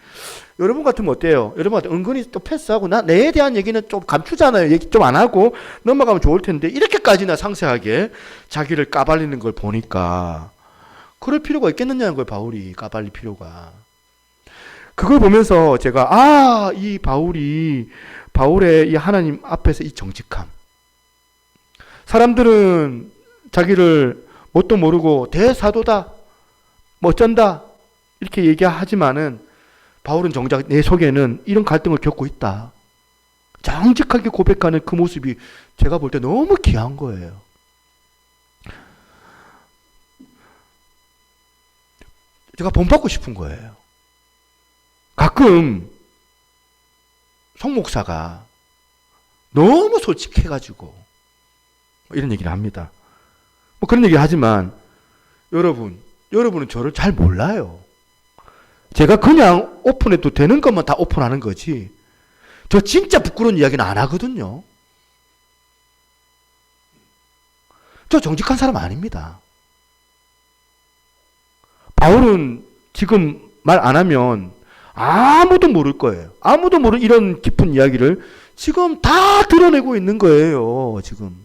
여러분 같으면 어때요? 여러분한테 은근히 또 패스하고 내에 대한 얘기는 좀 감추잖아요. 얘기 좀 안 하고 넘어가면 좋을 텐데, 이렇게까지나 상세하게 자기를 까발리는 걸 보니까 그럴 필요가 있겠느냐는 거예요. 바울이 까발릴 필요가. 그걸 보면서 제가 이 바울의 이 하나님 앞에서 이 정직함, 사람들은 자기를 뭣도 모르고 대사도다, 뭐 어쩐다 이렇게 얘기하지만은 바울은 정작 내 속에는 이런 갈등을 겪고 있다, 정직하게 고백하는 그 모습이 제가 볼 때 너무 귀한 거예요. 제가 본받고 싶은 거예요. 가끔 송 목사가 너무 솔직해가지고 이런 얘기를 합니다. 뭐 그런 얘기 하지만 여러분은 저를 잘 몰라요. 제가 그냥 오픈해도 되는 것만 다 오픈하는 거지, 저 진짜 부끄러운 이야기는 안 하거든요. 저 정직한 사람 아닙니다. 바울은 지금 말 안 하면 아무도 모를 거예요. 아무도 모르는 이런 깊은 이야기를 지금 다 드러내고 있는 거예요. 지금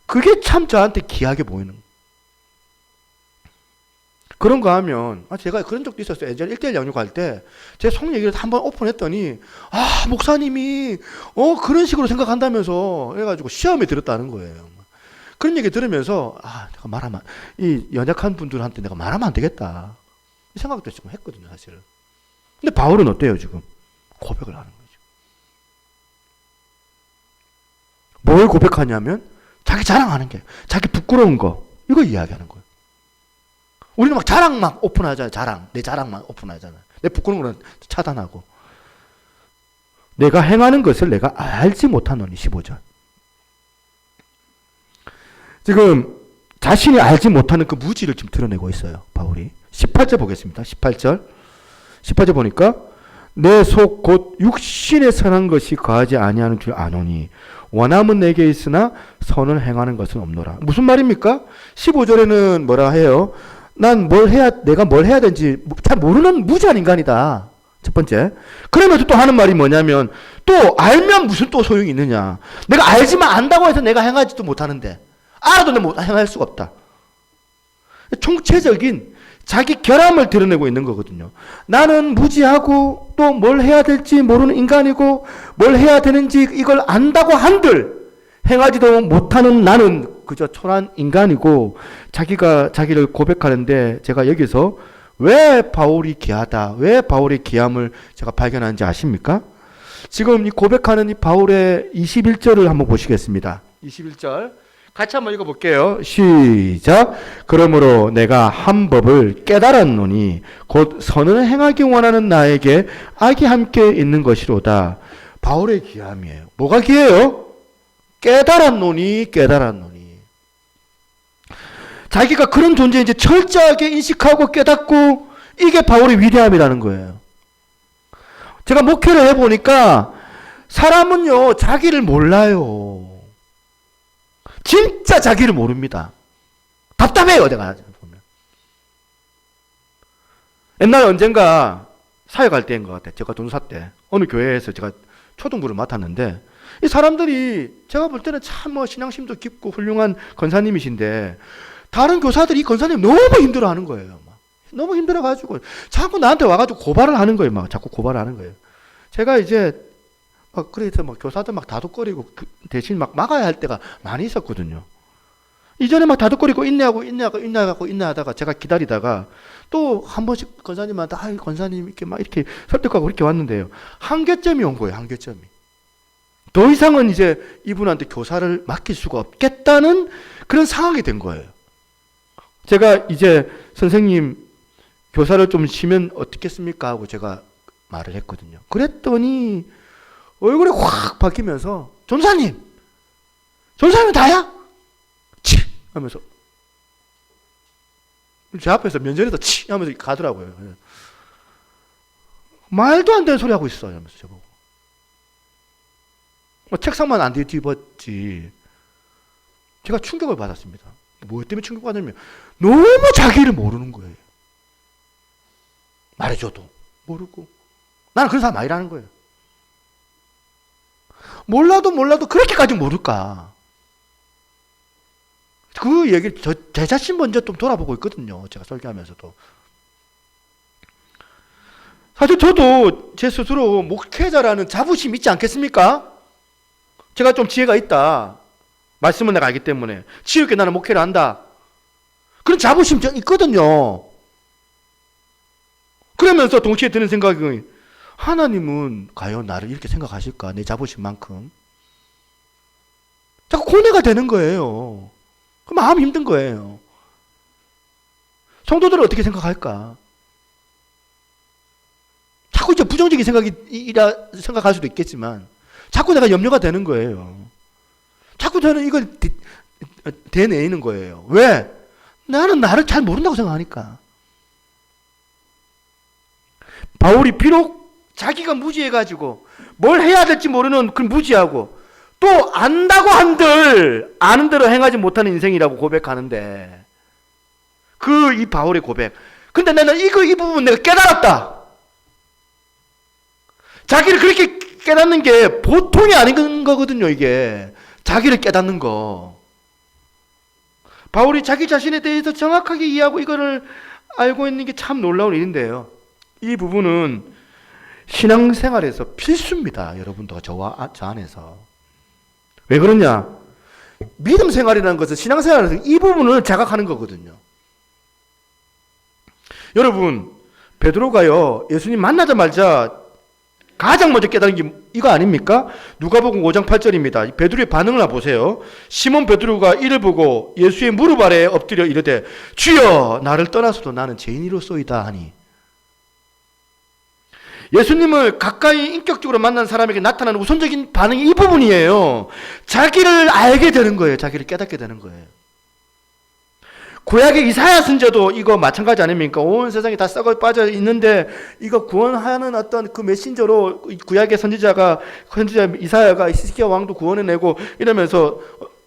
그게 참 저한테 귀하게 보이는, 그런 거 하면, 제가 그런 적도 있었어요. 예전에 1대1 양육할 때 제 속 얘기를 한번 오픈했더니, 목사님이 그런 식으로 생각한다면서 해가지고 시험에 들었다는 거예요. 그런 얘기 들으면서 내가 말하면, 이 연약한 분들한테 내가 말하면 안 되겠다 이 생각도 지금 했거든요, 사실은. 근데 바울은 어때요? 지금 고백을 하는 거죠. 뭘 고백하냐면 자기 자랑하는 게, 자기 부끄러운 거, 이거 이야기하는 거예요. 우리는 막 자랑만 오픈하잖아요. 내 자랑만 오픈하잖아요. 내 부끄러운 거는 차단하고. 내가 행하는 것을 내가 알지 못하노니, 15절. 지금 자신이 알지 못하는 그 무지를 지금 드러내고 있어요, 바울이. 18절 보겠습니다. 18절 보니까 내 속 곧 육신에 선한 것이 거하지 아니하는 줄 아노니 원함은 내게 있으나 선을 행하는 것은 없노라. 무슨 말입니까? 15절에는 뭐라 해요? 내가 뭘 해야 되는지 잘 모르는 무지한 인간이다. 첫 번째. 그러면서 또 하는 말이 뭐냐면, 또 알면 무슨 또 소용이 있느냐. 내가 알지만 안다고 해서 내가 행하지도 못하는데, 알아도 내가 행할 수가 없다. 총체적인 자기 결함을 드러내고 있는 거거든요. 나는 무지하고 또 뭘 해야 될지 모르는 인간이고, 뭘 해야 되는지 이걸 안다고 한들 행하지도 못하는 나는 그저 초라한 인간이고, 자기가 자기를 고백하는데, 제가 여기서 왜 바울이 귀하다, 왜 바울의 귀함을 제가 발견하는지 아십니까? 지금 이 고백하는 이 바울의 21절을 한번 보시겠습니다. 21절 같이 한번 읽어볼게요. 시작. 그러므로 내가 한 법을 깨달았노니 곧 선을 행하기 원하는 나에게 악이 함께 있는 것이로다. 바울의 귀함이에요. 뭐가 귀해요? 깨달았노니. 자기가 그런 존재인지 철저하게 인식하고 깨닫고, 이게 바울의 위대함이라는 거예요. 제가 목회를 해보니까 사람은요, 자기를 몰라요. 진짜 자기를 모릅니다. 답답해요, 내가 보면. 옛날에 언젠가 사역할 때인 것 같아요. 제가 동사 때 어느 교회에서 제가 초등부를 맡았는데 이 사람들이 제가 볼 때는 참 뭐 신앙심도 깊고 훌륭한 권사님이신데 다른 교사들이 이 권사님 너무 힘들어하는 거예요. 막. 너무 힘들어가지고 자꾸 나한테 와가지고 고발을 하는 거예요. 막 자꾸 고발을 하는 거예요. 제가 이제 막 그래서 막 교사들 막 다독거리고 대신 막 막아야 할 때가 많이 있었거든요. 이전에 막 다독거리고 인내하다가 제가 기다리다가 또 한 번씩 권사님한테 권사님 이렇게 막 이렇게 설득하고 그렇게 왔는데요. 한계점이 온 거예요. 한계점이. 더 이상은 이제 이분한테 교사를 맡길 수가 없겠다는 그런 상황이 된 거예요. 제가 이제 선생님 교사를 좀 쉬면 어떻겠습니까? 하고 제가 말을 했거든요. 그랬더니 얼굴이 확 바뀌면서 전사님 다야? 치! 하면서 제 앞에서 면전에서 치! 하면서 가더라고요. 말도 안 되는 소리 하고 있어. 하면서 저보고. 책상만 안 뒤집었지. 제가 충격을 받았습니다. 뭐 때문에 충격받냐면 너무 자기를 모르는 거예요. 말해줘도 모르고. 나는 그런 사람 아니라는 거예요. 몰라도 그렇게까지 모를까. 그 얘기 제 자신 먼저 좀 돌아보고 있거든요. 제가 설교하면서도. 사실 저도 제 스스로 목회자라는 자부심 있지 않겠습니까? 제가 좀 지혜가 있다. 말씀을 내가 알기 때문에. 지혜 있게 나는 목회를 한다. 그런 자부심 있거든요. 그러면서 동시에 드는 생각이 하나님은 과연 나를 이렇게 생각하실까? 내 자부심만큼. 자꾸 고뇌가 되는 거예요. 그 마음이 힘든 거예요. 성도들은 어떻게 생각할까? 자꾸 이제 부정적인 생각이라 생각할 수도 있겠지만 자꾸 내가 염려가 되는 거예요. 자꾸 저는 이걸 대내는 거예요. 왜? 나는 나를 잘 모른다고 생각하니까. 바울이 비록 자기가 무지해가지고 뭘 해야 될지 모르는 그 무지하고 또 안다고 한들 아는 대로 행하지 못하는 인생이라고 고백하는데 이 바울의 고백. 근데 나는 이 부분 내가 깨달았다. 자기를 그렇게 깨닫는 게 보통이 아닌 거거든요, 이게. 자기를 깨닫는 거. 바울이 자기 자신에 대해서 정확하게 이해하고 이거를 알고 있는 게 참 놀라운 일인데요. 이 부분은 신앙생활에서 필수입니다. 여러분도 저 안에서. 왜 그러냐? 믿음 생활이라는 것은 신앙생활에서 이 부분을 자각하는 거거든요. 여러분, 베드로가요, 예수님 만나자마자 가장 먼저 깨달은 게 이거 아닙니까? 누가복음 5장 8절입니다. 베드로의 반응을 보세요. 시몬 베드로가 이를 보고 예수의 무릎 아래에 엎드려 이르되 주여 나를 떠나서도 나는 죄인이로소이다 하니. 예수님을 가까이 인격적으로 만난 사람에게 나타나는 우선적인 반응이 이 부분이에요. 자기를 알게 되는 거예요. 자기를 깨닫게 되는 거예요. 구약의 이사야 선지자도 이거 마찬가지 아닙니까? 온 세상이 다 썩어 빠져 있는데 이거 구원하는 어떤 그 메신저로 구약의 선지자 이사야가 히스기야 왕도 구원해내고 이러면서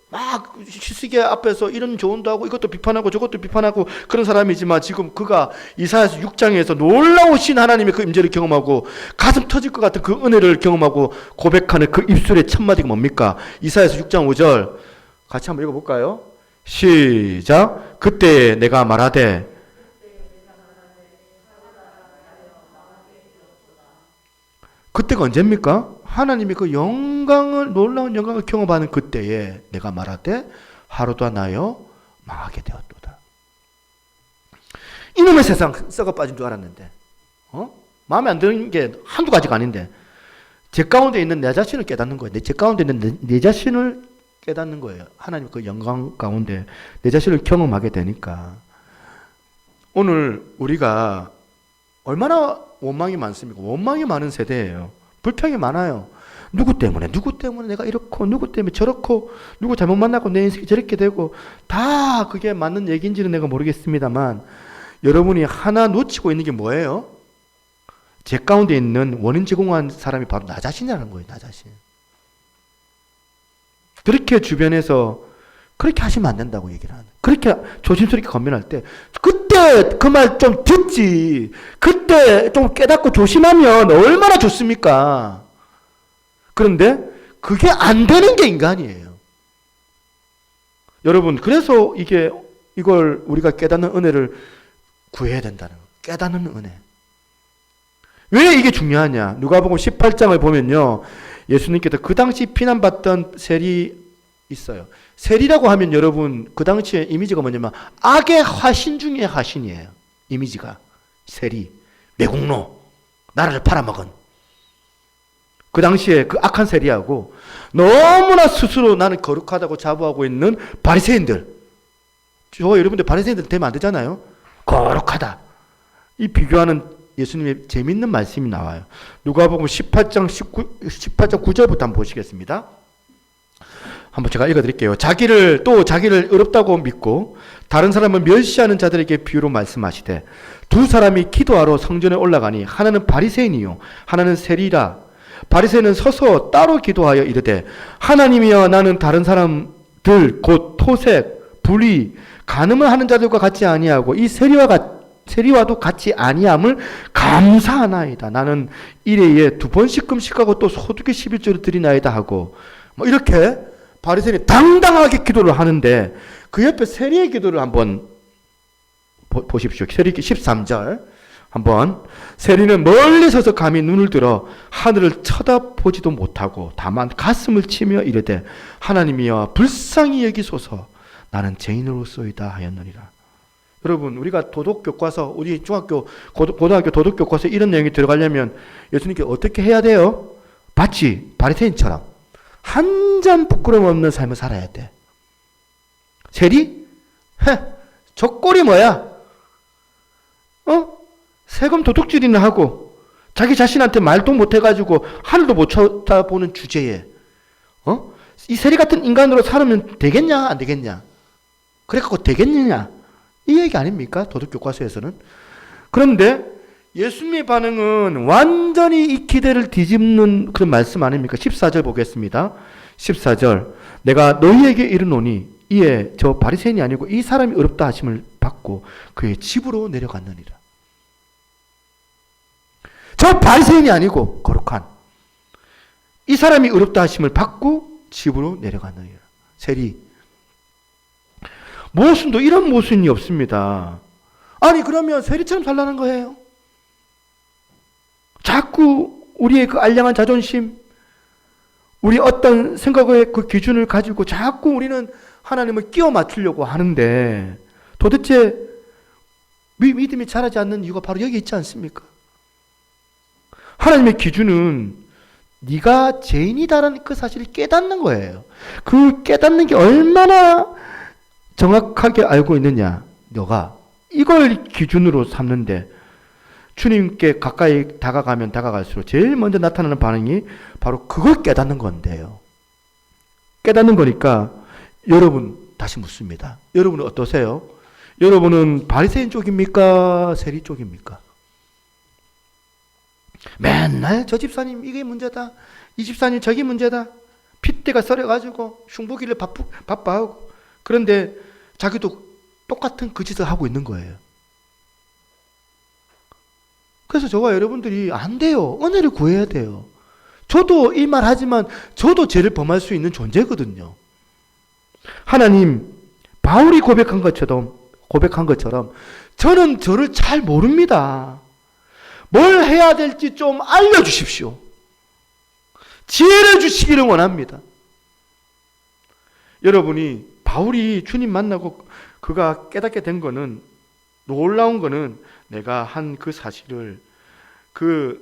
막 히스기야 앞에서 이런 조언도 하고 이것도 비판하고 저것도 비판하고 그런 사람이지만 지금 그가 이사야서 6장에서 놀라우신 하나님의 그 임재를 경험하고 가슴 터질 것 같은 그 은혜를 경험하고 고백하는 그 입술의 첫 마디가 뭡니까? 이사야서 6장 5절 같이 한번 읽어볼까요? 시작. 그때 내가 말하되 그때가 언제입니까? 하나님이 그 놀라운 영광을 경험하는 그때에 내가 말하되 하루도 나여 망하게 되었도다. 이놈의 세상 썩어 빠진 줄 알았는데 마음에 안 드는 게 한두 가지가 아닌데 제 가운데 있는 내 자신을 깨닫는 거예요. 제 가운데 있는 내 자신을 깨닫는 거예요. 하나님 그 영광 가운데 내 자신을 경험하게 되니까. 오늘 우리가 얼마나 원망이 많습니까? 원망이 많은 세대예요. 불평이 많아요. 누구 때문에 내가 이렇고 누구 때문에 저렇고 누구 잘못 만나고 내 인생이 저렇게 되고 다 그게 맞는 얘기인지는 내가 모르겠습니다만 여러분이 하나 놓치고 있는 게 뭐예요? 제 가운데 있는 원인 제공한 사람이 바로 나 자신이라는 거예요. 나 자신. 그렇게 주변에서 그렇게 하시면 안 된다고 얘기를 하는. 그렇게 조심스럽게 건면할 때 그때 그 말 좀 듣지. 그때 좀 깨닫고 조심하면 얼마나 좋습니까? 그런데 그게 안 되는 게 인간이에요. 여러분, 그래서 이걸 우리가 깨닫는 은혜를 구해야 된다는 거예요. 깨닫는 은혜. 왜 이게 중요하냐? 누가복음 18장을 보면요. 예수님께서 그 당시 비난받던 세리 있어요. 세리라고 하면 여러분 그 당시에 이미지가 뭐냐면 악의 화신 중에 화신이에요. 이미지가. 세리, 매국노, 나라를 팔아먹은. 그 당시에 그 악한 세리하고 너무나 스스로 나는 거룩하다고 자부하고 있는 바리새인들. 저 여러분들 바리새인들 되면 안 되잖아요. 거룩하다. 이 비교하는 예수님의 재밌는 말씀이 나와요. 누가복음 18장 9절부터 한번 보시겠습니다. 한번 제가 읽어드릴게요. 자기를 의롭다고 믿고 다른 사람을 멸시하는 자들에게 비유로 말씀하시되 두 사람이 기도하러 성전에 올라가니 하나는 바리새인이요 하나는 세리라. 바리새인은 서서 따로 기도하여 이르되 하나님이여 나는 다른 사람들 곧 토색, 불의, 간음을 하는 자들과 같이 아니하고 이 세리와도 같이 아니함을 감사하나이다. 나는 일회에 2번씩 금식하고 또 소득의 11조를 드리나이다 하고 뭐 이렇게 바리새인이 당당하게 기도를 하는데 그 옆에 세리의 기도를 한번 보십시오. 세리 13절 한번. 세리는 멀리 서서 감히 눈을 들어 하늘을 쳐다보지도 못하고 다만 가슴을 치며 이르되 하나님이여 불쌍히 여기소서 나는 죄인으로소이다 하였느니라. 여러분, 우리가 도덕교과서, 우리 중학교, 고등학교 도덕교과서 이런 내용이 들어가려면 예수님께 어떻게 해야 돼요? 마치 바리새인처럼 한 점 부끄러움 없는 삶을 살아야 돼. 세리? 저 꼴이 뭐야? 세금 도둑질이나 하고 자기 자신한테 말도 못해가지고 하늘도 못 쳐다보는 주제에 이 세리 같은 인간으로 살으면 되겠냐 안 되겠냐? 그래갖고 되겠느냐? 이 얘기 아닙니까? 도덕교과서에서는. 그런데 예수님의 반응은 완전히 이 기대를 뒤집는 그런 말씀 아닙니까? 14절 보겠습니다. 14절 내가 너희에게 이르노니 이에 저 바리새인이 아니고 이 사람이 의롭다 하심을 받고 그의 집으로 내려갔느니라. 저 바리새인이 아니고 거룩한 이 사람이 의롭다 하심을 받고 집으로 내려갔느니라. 세리. 모순도 이런 모순이 없습니다. 아니 그러면 세리처럼 살라는 거예요. 자꾸 우리의 그 알량한 자존심, 우리 어떤 생각의 그 기준을 가지고 자꾸 우리는 하나님을 끼워 맞추려고 하는데 도대체 믿음이 자라지 않는 이유가 바로 여기 있지 않습니까? 하나님의 기준은 네가 죄인이다라는 그 사실을 깨닫는 거예요. 그 깨닫는 게 얼마나 정확하게 알고 있느냐. 너가 이걸 기준으로 삼는데 주님께 가까이 다가가면 다가갈수록 제일 먼저 나타나는 반응이 바로 그걸 깨닫는 건데요. 깨닫는 거니까 여러분 다시 묻습니다. 여러분은 어떠세요? 여러분은 바리새인 쪽입니까? 세리 쪽입니까? 맨날 저 집사님 이게 문제다. 이 집사님 저게 문제다. 핏대가 썰어가지고 흉보기를 바빠하고 그런데 자기도 똑같은 그 짓을 하고 있는 거예요. 그래서 저와 여러분들이 안 돼요. 은혜를 구해야 돼요. 저도 이 말 하지만 저도 죄를 범할 수 있는 존재거든요. 하나님, 바울이 고백한 것처럼 저는 저를 잘 모릅니다. 뭘 해야 될지 좀 알려주십시오. 지혜를 주시기를 원합니다. 여러분이 바울이 주님 만나고 그가 깨닫게 된 거는 놀라운 거는 내가 한 그 사실을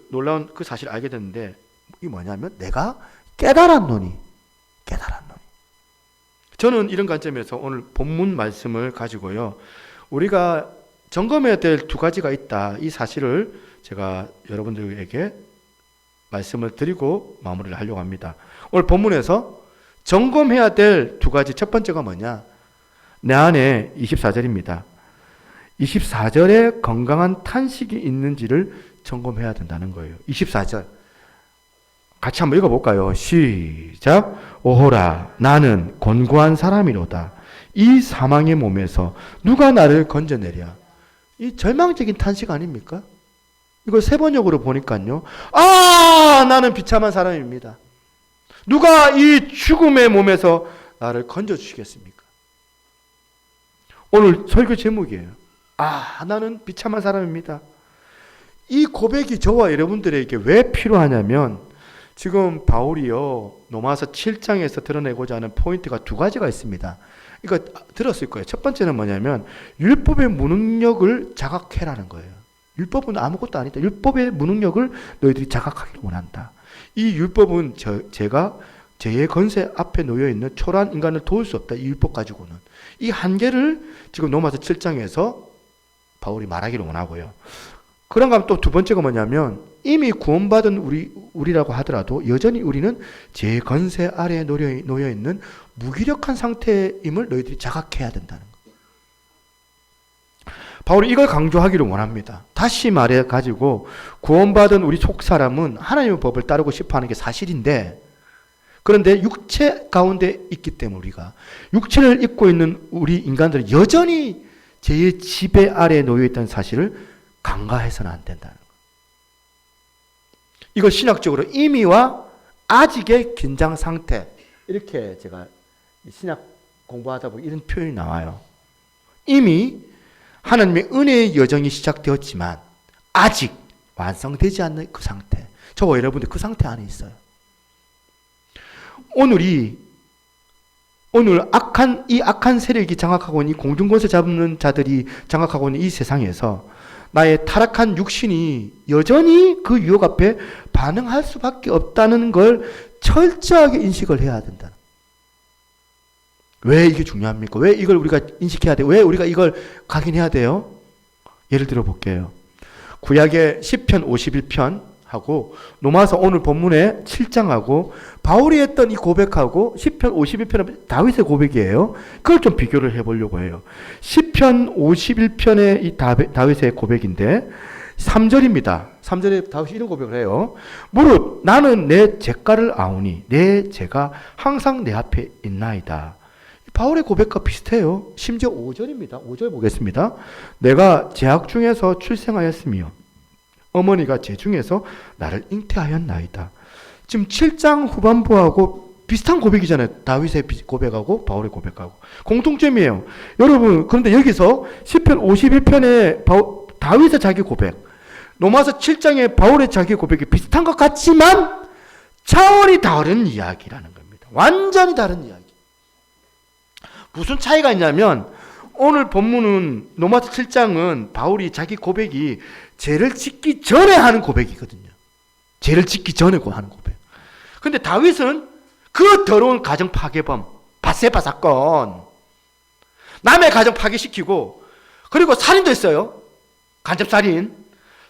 놀라운 그 사실을 알게 됐는데 이게 뭐냐면 내가 깨달았노니. 저는 이런 관점에서 오늘 본문 말씀을 가지고요. 우리가 점검해야 될 2가지가 있다. 이 사실을 제가 여러분들에게 말씀을 드리고 마무리를 하려고 합니다. 오늘 본문에서 점검해야 될 2가지. 첫 번째가 뭐냐? 내 안에 24절입니다. 24절에 건강한 탄식이 있는지를 점검해야 된다는 거예요. 24절. 같이 한번 읽어볼까요? 시작. 오호라 나는 곤고한 사람이로다. 이 사망의 몸에서 누가 나를 건져내랴. 이 절망적인 탄식 아닙니까? 이걸 세번역으로 보니까요. 아, 나는 비참한 사람입니다. 누가 이 죽음의 몸에서 나를 건져주시겠습니까? 오늘 설교 제목이에요. 아, 나는 비참한 사람입니다. 이 고백이 저와 여러분들에게 왜 필요하냐면 지금 바울이요 로마서 7장에서 드러내고자 하는 포인트가 두 가지가 있습니다. 이거 들었을 거예요. 첫 번째는 뭐냐면 율법의 무능력을 자각해라는 거예요. 율법은 아무것도 아니다. 율법의 무능력을 너희들이 자각하기를 원한다. 이 율법은 제가 죄의 건세 앞에 놓여 있는 초라한 인간을 도울 수 없다. 이 율법 가지고는. 이 한계를 지금 로마서 7장에서 바울이 말하기를 원하고요. 그런가 하면 또 두 번째가 뭐냐면 이미 구원받은 우리라고 하더라도 여전히 우리는 죄의 건세 아래에 놓여 있는 무기력한 상태임을 너희들이 자각해야 된다는 것. 바울이 이걸 강조하기를 원합니다. 다시 말해 가지고 구원받은 우리 속사람은 하나님의 법을 따르고 싶어하는 게 사실인데 그런데 육체 가운데 있기 때문에 우리가 육체를 입고 있는 우리 인간들은 여전히 죄의 지배 아래에 놓여 있다는 사실을 간과해서는 안 된다는 거예요. 이걸 신학적으로 임의와 아직의 긴장 상태 이렇게 제가 신약 공부하다 보니 이런 표현이 나와요. 이미 하나님의 은혜의 여정이 시작되었지만 아직 완성되지 않는 그 상태. 저와 여러분들 그 상태 안에 있어요. 오늘 악한 세력이 장악하고 있는 이 공중권세 잡는 자들이 장악하고 있는 이 세상에서 나의 타락한 육신이 여전히 그 유혹 앞에 반응할 수밖에 없다는 걸 철저하게 인식을 해야 된다. 왜 이게 중요합니까? 왜 이걸 우리가 인식해야 돼요? 왜 우리가 이걸 각인해야 돼요? 예를 들어 볼게요. 구약의 시편 51편하고 로마서 오늘 본문의 7장하고 바울이 했던 이 고백하고 시편 51편은 다윗의 고백이에요. 그걸 좀 비교를 해보려고 해요. 시편 51편의 이 다윗의 고백인데 3절입니다. 3절에 다윗이 이런 고백을 해요. 무릇 나는 내 죄가를 아오니 내 죄가 항상 내 앞에 있나이다. 바울의 고백과 비슷해요. 심지어 5절입니다. 5절 보겠습니다. 내가 제약 중에서 출생하였으며 어머니가 제 중에서 나를 잉태하였나이다. 지금 7장 후반부하고 비슷한 고백이잖아요. 다윗의 고백하고 바울의 고백하고. 공통점이에요. 여러분, 그런데 여기서 시편 51편의 다윗의 자기 고백, 로마서 7장의 바울의 자기 고백이 비슷한 것 같지만 차원이 다른 이야기라는 겁니다. 완전히 다른 이야기. 무슨 차이가 있냐면 오늘 본문은 로마서 7장은 바울이 자기 고백이 죄를 짓기 전에 하는 고백이거든요. 죄를 짓기 전에 하는 고백. 근데 다윗은 그 더러운 가정 파괴범, 밧세바 사건, 남의 가정 파괴시키고 그리고 살인도 했어요. 간접살인.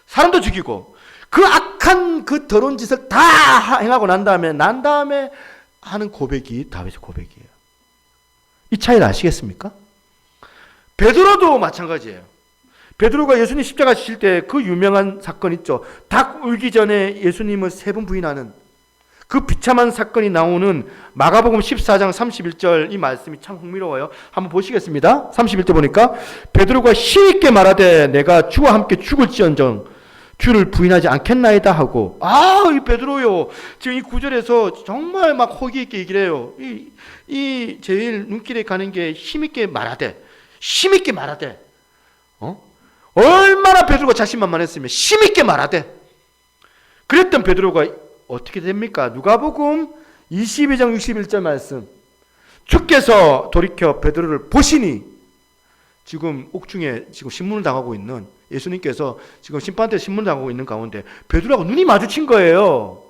사람도 죽이고 그 악한 그 더러운 짓을 다 행하고 난 다음에 하는 고백이 다윗의 고백이에요. 이 차이를 아시겠습니까? 베드로도 마찬가지예요. 베드로가 예수님 십자가 지실 때 그 유명한 사건 있죠. 닭 울기 전에 예수님을 3번 부인하는 그 비참한 사건이 나오는 마가복음 14장 31절 이 말씀이 참 흥미로워요. 한번 보시겠습니다. 31절 보니까 베드로가 힘있게 말하되 내가 주와 함께 죽을지언정 주를 부인하지 않겠나이다 하고 이 베드로요. 지금 이 구절에서 정말 막 호기 있게 얘기를 해요. 이 제일 눈길에 가는 게 힘있게 말하되 얼마나 베드로가 자신만만했으면 힘있게 말하되 그랬던 베드로가 어떻게 됩니까? 누가복음 22장 61절 말씀. 주께서 돌이켜 베드로를 보시니 지금 옥중에 지금 신문을 당하고 있는 예수님께서 지금 심판대 신문을 당하고 있는 가운데 베드로하고 눈이 마주친 거예요.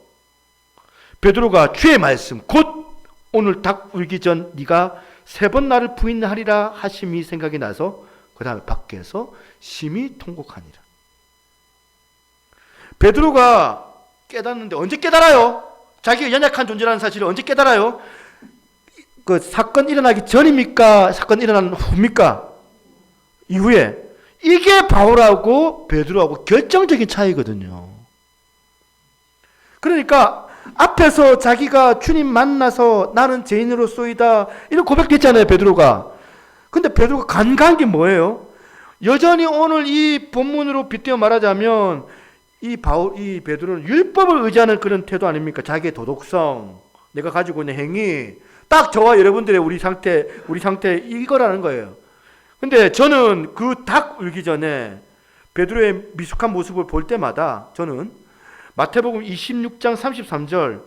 베드로가 주의 말씀 곧 오늘 닭 울기 전 네가 3번 나를 부인하리라 하심이 생각이 나서 그 다음에 밖에서 심히 통곡하니라. 베드로가 깨닫는데 언제 깨달아요? 자기가 연약한 존재라는 사실을 언제 깨달아요? 그 사건 일어나기 전입니까? 사건 일어난 후입니까? 이후에. 이게 바울하고 베드로하고 결정적인 차이거든요. 그러니까 앞에서 자기가 주님 만나서 나는 죄인으로서이다 이런 고백도 했잖아요. 베드로가 근데 베드로가 간과한 게 뭐예요? 여전히 오늘 이 본문으로 빗대어 말하자면 이 베드로는 율법을 의지하는 그런 태도 아닙니까? 자기의 도덕성, 내가 가지고 있는 행위, 딱 저와 여러분들의 우리 상태 이거라는 거예요. 근데 저는 그 닭 울기 전에 베드로의 미숙한 모습을 볼 때마다 저는 마태복음 26장 33절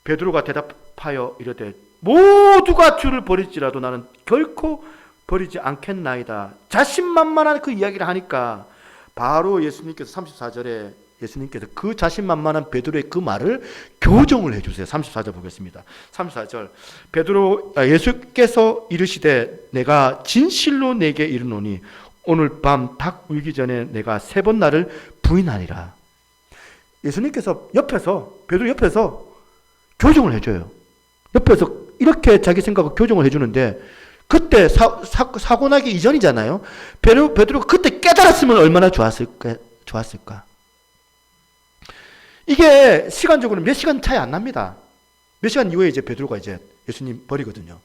베드로가 대답하여 이르되 모두가 주를 버릴지라도 나는 결코 버리지 않겠나이다. 자신만만한 그 이야기를 하니까 바로 예수님께서 34절에 예수님께서 그 자신만만한 베드로의 그 말을 교정을 해주세요. 34절 보겠습니다. 34절 예수께서 이르시되 내가 진실로 내게 이르노니 오늘 밤 닭 울기 전에 내가 3번 나를 부인하리라. 예수님께서 베드로 옆에서 교정을 해줘요. 옆에서 이렇게 자기 생각을 교정을 해주는데 그때 사고 나기 이전이잖아요. 베드로가 그때 깨달았으면 얼마나 좋았을까. 이게 시간적으로 몇 시간 차이 안 납니다. 몇 시간 이후에 이제 베드로가 이제 예수님 버리거든요.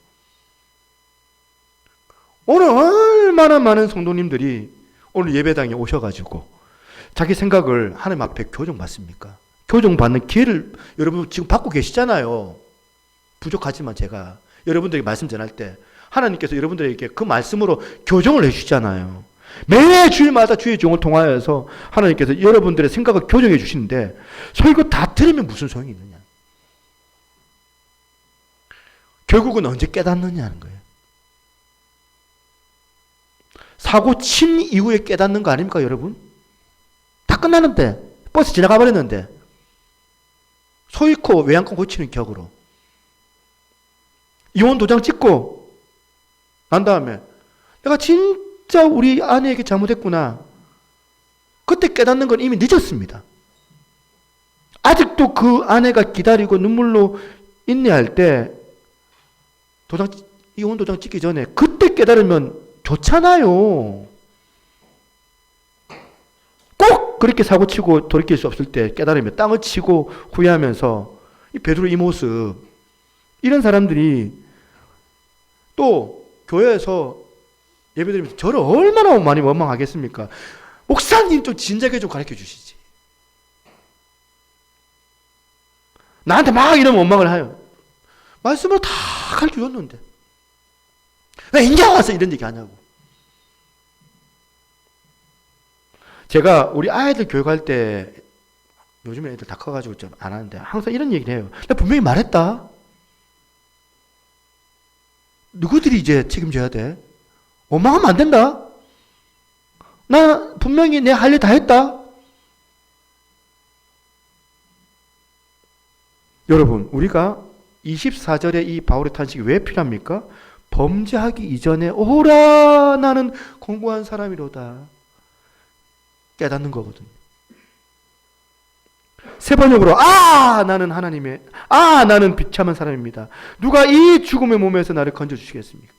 오늘 얼마나 많은 성도님들이 오늘 예배당에 오셔가지고 자기 생각을 하나님 앞에 교정받습니까? 교정받는 기회를 여러분 지금 받고 계시잖아요. 부족하지만 제가 여러분들에게 말씀 전할 때 하나님께서 여러분들에게 그 말씀으로 교정을 해주시잖아요. 매 주일마다 주의 종을 통하여서 하나님께서 여러분들의 생각을 교정해 주시는데 설교 다 들으면 무슨 소용이 있느냐. 결국은 언제 깨닫느냐는 거예요. 사고 친 이후에 깨닫는 거 아닙니까 여러분? 다 끝나는데 버스 지나가 버렸는데 소 잃고 외양간 고치는 격으로 이혼 도장 찍고 난 다음에 내가 진짜 우리 아내에게 잘못했구나. 그때 깨닫는 건 이미 늦었습니다. 아직도 그 아내가 기다리고 눈물로 인내할 때 이혼 도장 찍기 전에 그때 깨달으면 좋잖아요. 꼭 그렇게 사고치고 돌이킬 수 없을 때 깨달으면 땅을 치고 후회하면서 이 베드로 이 모습, 이런 사람들이 또 교회에서 예배드리면서 저를 얼마나 많이 원망하겠습니까? 목사님 좀 진작에 좀 가르쳐 주시지. 나한테 막 이런 원망을 해요. 말씀을 다 가르쳐 줬는데 왜 이제 와서 이런 얘기 하냐고. 제가 우리 아이들 교육할 때 요즘에 애들 다 커가지고 좀 안 하는데 항상 이런 얘기를 해요. 내가 분명히 말했다. 누구들이 이제 책임져야 돼? 원망하면 안 된다. 나 분명히 내 할 일 다 했다. 여러분, 우리가 24절에 이 바울의 탄식이 왜 필요합니까? 범죄하기 이전에 오라 나는 공고한 사람이로다. 깨닫는 거거든요. 세 번역으로 나는 비참한 사람입니다. 누가 이 죽음의 몸에서 나를 건져주시겠습니까?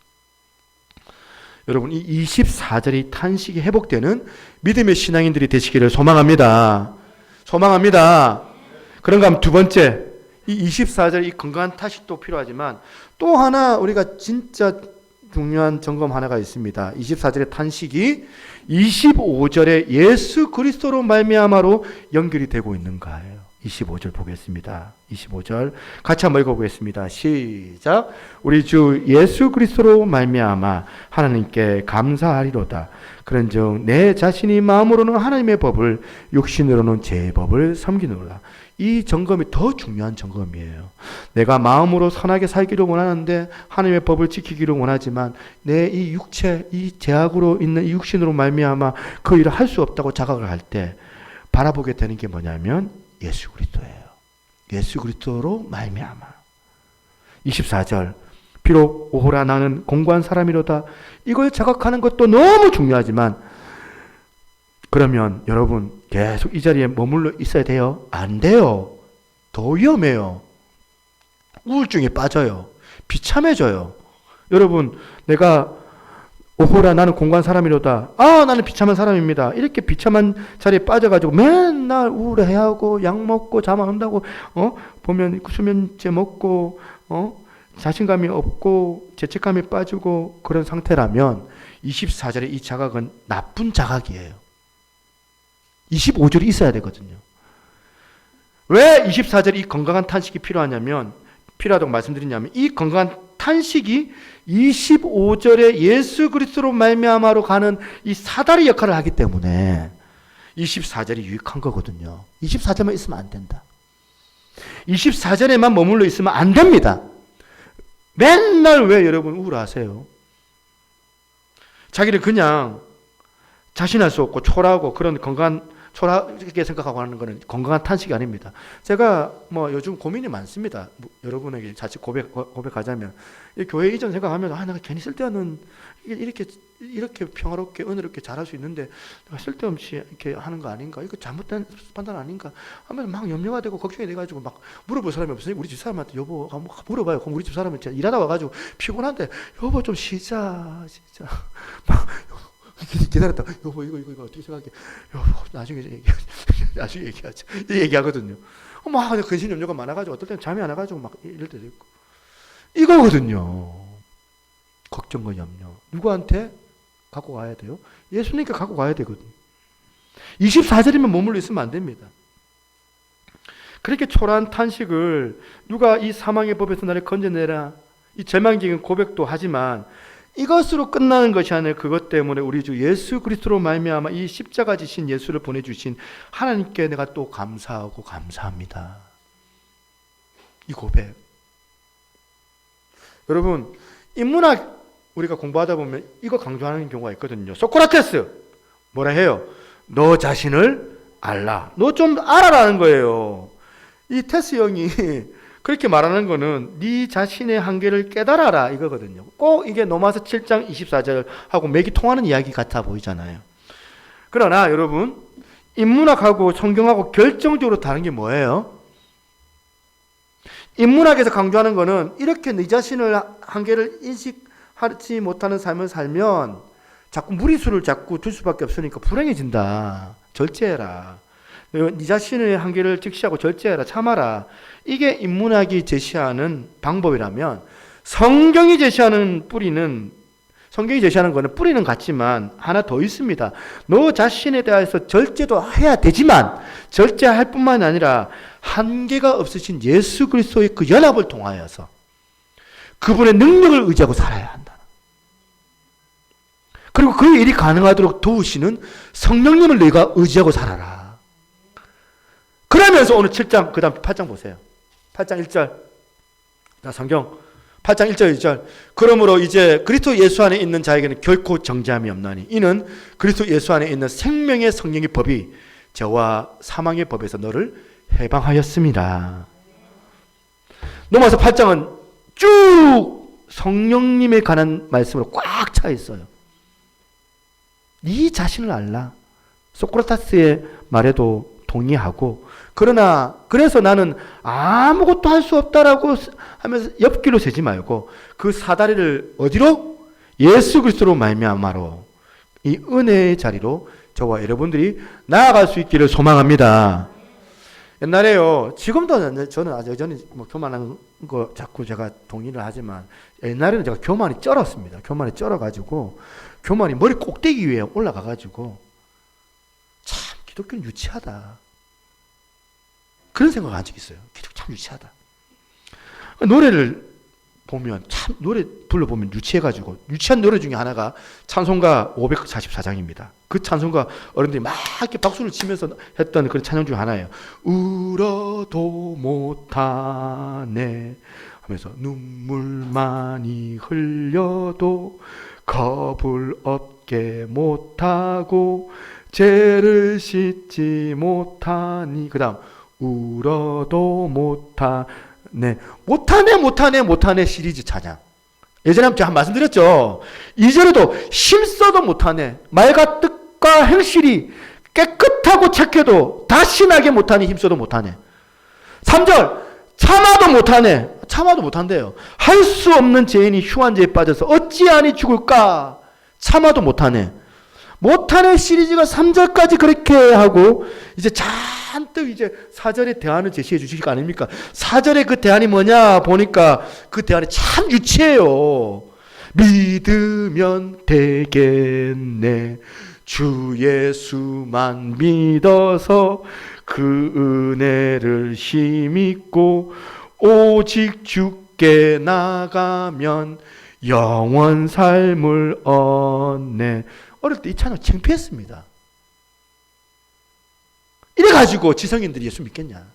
여러분, 이 24절이 탄식이 회복되는 믿음의 신앙인들이 되시기를 소망합니다. 그런가 하면 두 번째, 이 24절 이 건강한 탄식도 필요하지만 또 하나 우리가 진짜 중요한 점검 하나가 있습니다. 24절의 탄식이 25절에 예수 그리스도로 말미암아로 연결이 되고 있는가요? 25절 보겠습니다. 25절 같이 한번 읽어보겠습니다. 시작. 우리 주 예수 그리스도로 말미암아 하나님께 감사하리로다. 그런즉 내 자신이 마음으로는 하나님의 법을 육신으로는 제 법을 섬기노라. 이 점검이 더 중요한 점검이에요. 내가 마음으로 선하게 살기를 원하는데 하나님의 법을 지키기를 원하지만 내 이 육체, 이 제약으로 있는 이 육신으로 말미암아 그 일을 할 수 없다고 자각을 할 때 바라보게 되는 게 뭐냐면 예수 그리스도예요. 예수 그리스도로 말미암아. 24절 비록 오호라 나는 공고한 사람이로다. 이걸 자각하는 것도 너무 중요하지만 그러면 여러분 계속 이 자리에 머물러 있어야 돼요? 안 돼요. 더 위험해요. 우울증에 빠져요. 비참해져요. 여러분, 내가 오호라 나는 공고한 사람이로다. 나는 비참한 사람입니다. 이렇게 비참한 자리에 빠져가지고 맨날 우울해하고 약 먹고 잠 안 온다고 보면 수면제 먹고 자신감이 없고 죄책감이 빠지고 그런 상태라면 24절의 이 자각은 나쁜 자각이에요. 25절이 있어야 되거든요. 왜 24절에 이 건강한 탄식이 필요하다고 말씀드리냐면 이 건강한 탄식이 25절에 예수 그리스도로 말미암아로 가는 이 사다리 역할을 하기 때문에 24절이 유익한 거거든요. 24절만 있으면 안 된다. 24절에만 머물러 있으면 안 됩니다. 맨날 왜 여러분 우울하세요? 자기를 그냥 자신할 수 없고 초라하고 그런 건강한 초라하게 생각하고 하는 것은 건강한 탄식이 아닙니다. 제가 요즘 고민이 많습니다. 여러분에게 자칫 고백하자면 교회 이전 생각하면 내가 괜히 쓸데없는 이렇게 평화롭게 은혜롭게 잘할 수 있는데 내가 쓸데없이 이렇게 하는 거 아닌가? 이거 잘못된 판단 아닌가? 하면 막 염려가 되고 걱정이 돼가지고 막 물어볼 사람이 없으니 우리 집 사람한테 여보 물어봐요. 그럼 우리 집 사람은 일하다 와가지고 피곤한데 여보 좀 쉬자 진짜 막 기다렸다. 여보 이거 어떻게 생각해? 여보 나중에 얘기하자. 얘기하거든요. 막 근심 염려가 많아가지고 어떨 때는 잠이 안 와가지고 막 이럴 때도 있고. 이거거든요. 걱정과 염려. 누구한테 갖고 가야 돼요? 예수님께 갖고 가야 되거든요. 24절이면 머물러 있으면 안 됩니다. 그렇게 초라한 탄식을 누가 이 사망의 법에서 나를 건져내라. 이 절망적인 고백도 하지만 이것으로 끝나는 것이 아니라 그것 때문에 우리 주 예수 그리스도로 말미암아 이 십자가 지신 예수를 보내주신 하나님께 내가 또 감사하고 감사합니다. 이 고백. 여러분 인문학 우리가 공부하다 보면 이거 강조하는 경우가 있거든요. 소크라테스 뭐라 해요? 너 자신을 알라. 너 좀 알아라는 거예요. 이 테스 형이 그렇게 말하는 거는 네 자신의 한계를 깨달아라 이거거든요. 꼭 이게 로마서 7장 24절하고 맥이 통하는 이야기 같아 보이잖아요. 그러나 여러분 인문학하고 성경하고 결정적으로 다른 게 뭐예요? 인문학에서 강조하는 거는 이렇게 네 자신을 한계를 인식하지 못하는 삶을 살면 자꾸 무리수를 자꾸 둘 수밖에 없으니까 불행해진다. 절제해라. 네 자신의 한계를 직시하고 절제해라. 참아라. 이게 인문학이 제시하는 방법이라면 성경이 제시하는 거는 뿌리는 같지만 하나 더 있습니다. 너 자신에 대해서 절제도 해야 되지만 절제할 뿐만 아니라 한계가 없으신 예수 그리스도의 그 연합을 통하여서 그분의 능력을 의지하고 살아야 한다. 그리고 그 일이 가능하도록 도우시는 성령님을 너희가 의지하고 살아라. 그러면서 오늘 7장 그 다음 8장 보세요. 8장 1절 성경 8장 1절 2절 그러므로 이제 그리스도 예수 안에 있는 자에게는 결코 정죄함이 없나니 이는 그리스도 예수 안에 있는 생명의 성령의 법이 저와 사망의 법에서 너를 해방하였습니다. 넘어서 8장은 쭉 성령님에 관한 말씀으로 꽉 차 있어요. 네 자신을 알라. 소크라테스의 말에도 동의하고 그래서 나는 아무것도 할 수 없다라고 하면서 옆길로 세지 말고 그 사다리를 어디로? 예수 그리스도로 말미암아로 이 은혜의 자리로 저와 여러분들이 나아갈 수 있기를 소망합니다. 옛날에요. 지금도 저는 아주 여전히 교만한 거 자꾸 제가 동의를 하지만 옛날에는 제가 교만이 쩔었습니다. 교만이 쩔어가지고 교만이 머리 꼭대기 위에 올라가가지고 참 기독교는 유치하다. 그런 생각을 한 적이 있어요. 기독교 참 유치하다. 노래를 보면 참 노래 불러보면 유치해가지고 유치한 노래 중에 하나가 찬송가 544장입니다. 그 찬송가 어른들이 막 이렇게 박수를 치면서 했던 그런 찬양 중에 하나예요. 울어도 못하네 하면서 눈물 많이 흘려도 겁을 얻게 못하고 죄를 씻지 못하니 그 다음 울어도 못하네 시리즈 찬양. 예전에 제가 말씀드렸죠. 2절에도 힘써도 못하네. 말과 뜻과 행실이 깨끗하고 착해도 다시 나게 못하니 힘써도 못하네. 3절 참아도 못하네. 참아도 못한대요. 할 수 없는 죄인이 휴한 죄에 빠져서 어찌하니 죽을까. 참아도 못하네. 못하는 시리즈가 3절까지 그렇게 하고 이제 잔뜩 이제 4절의 대안을 제시해 주실 거 아닙니까? 4절의 그 대안이 뭐냐 보니까 그 대안이 참 유치해요. 믿으면 되겠네. 주 예수만 믿어서 그 은혜를 힘입고 오직 주께 나가면 영원 삶을 얻네. 어릴 때 이 찬양 창피했습니다. 이래가지고 지성인들이 예수 믿겠냐?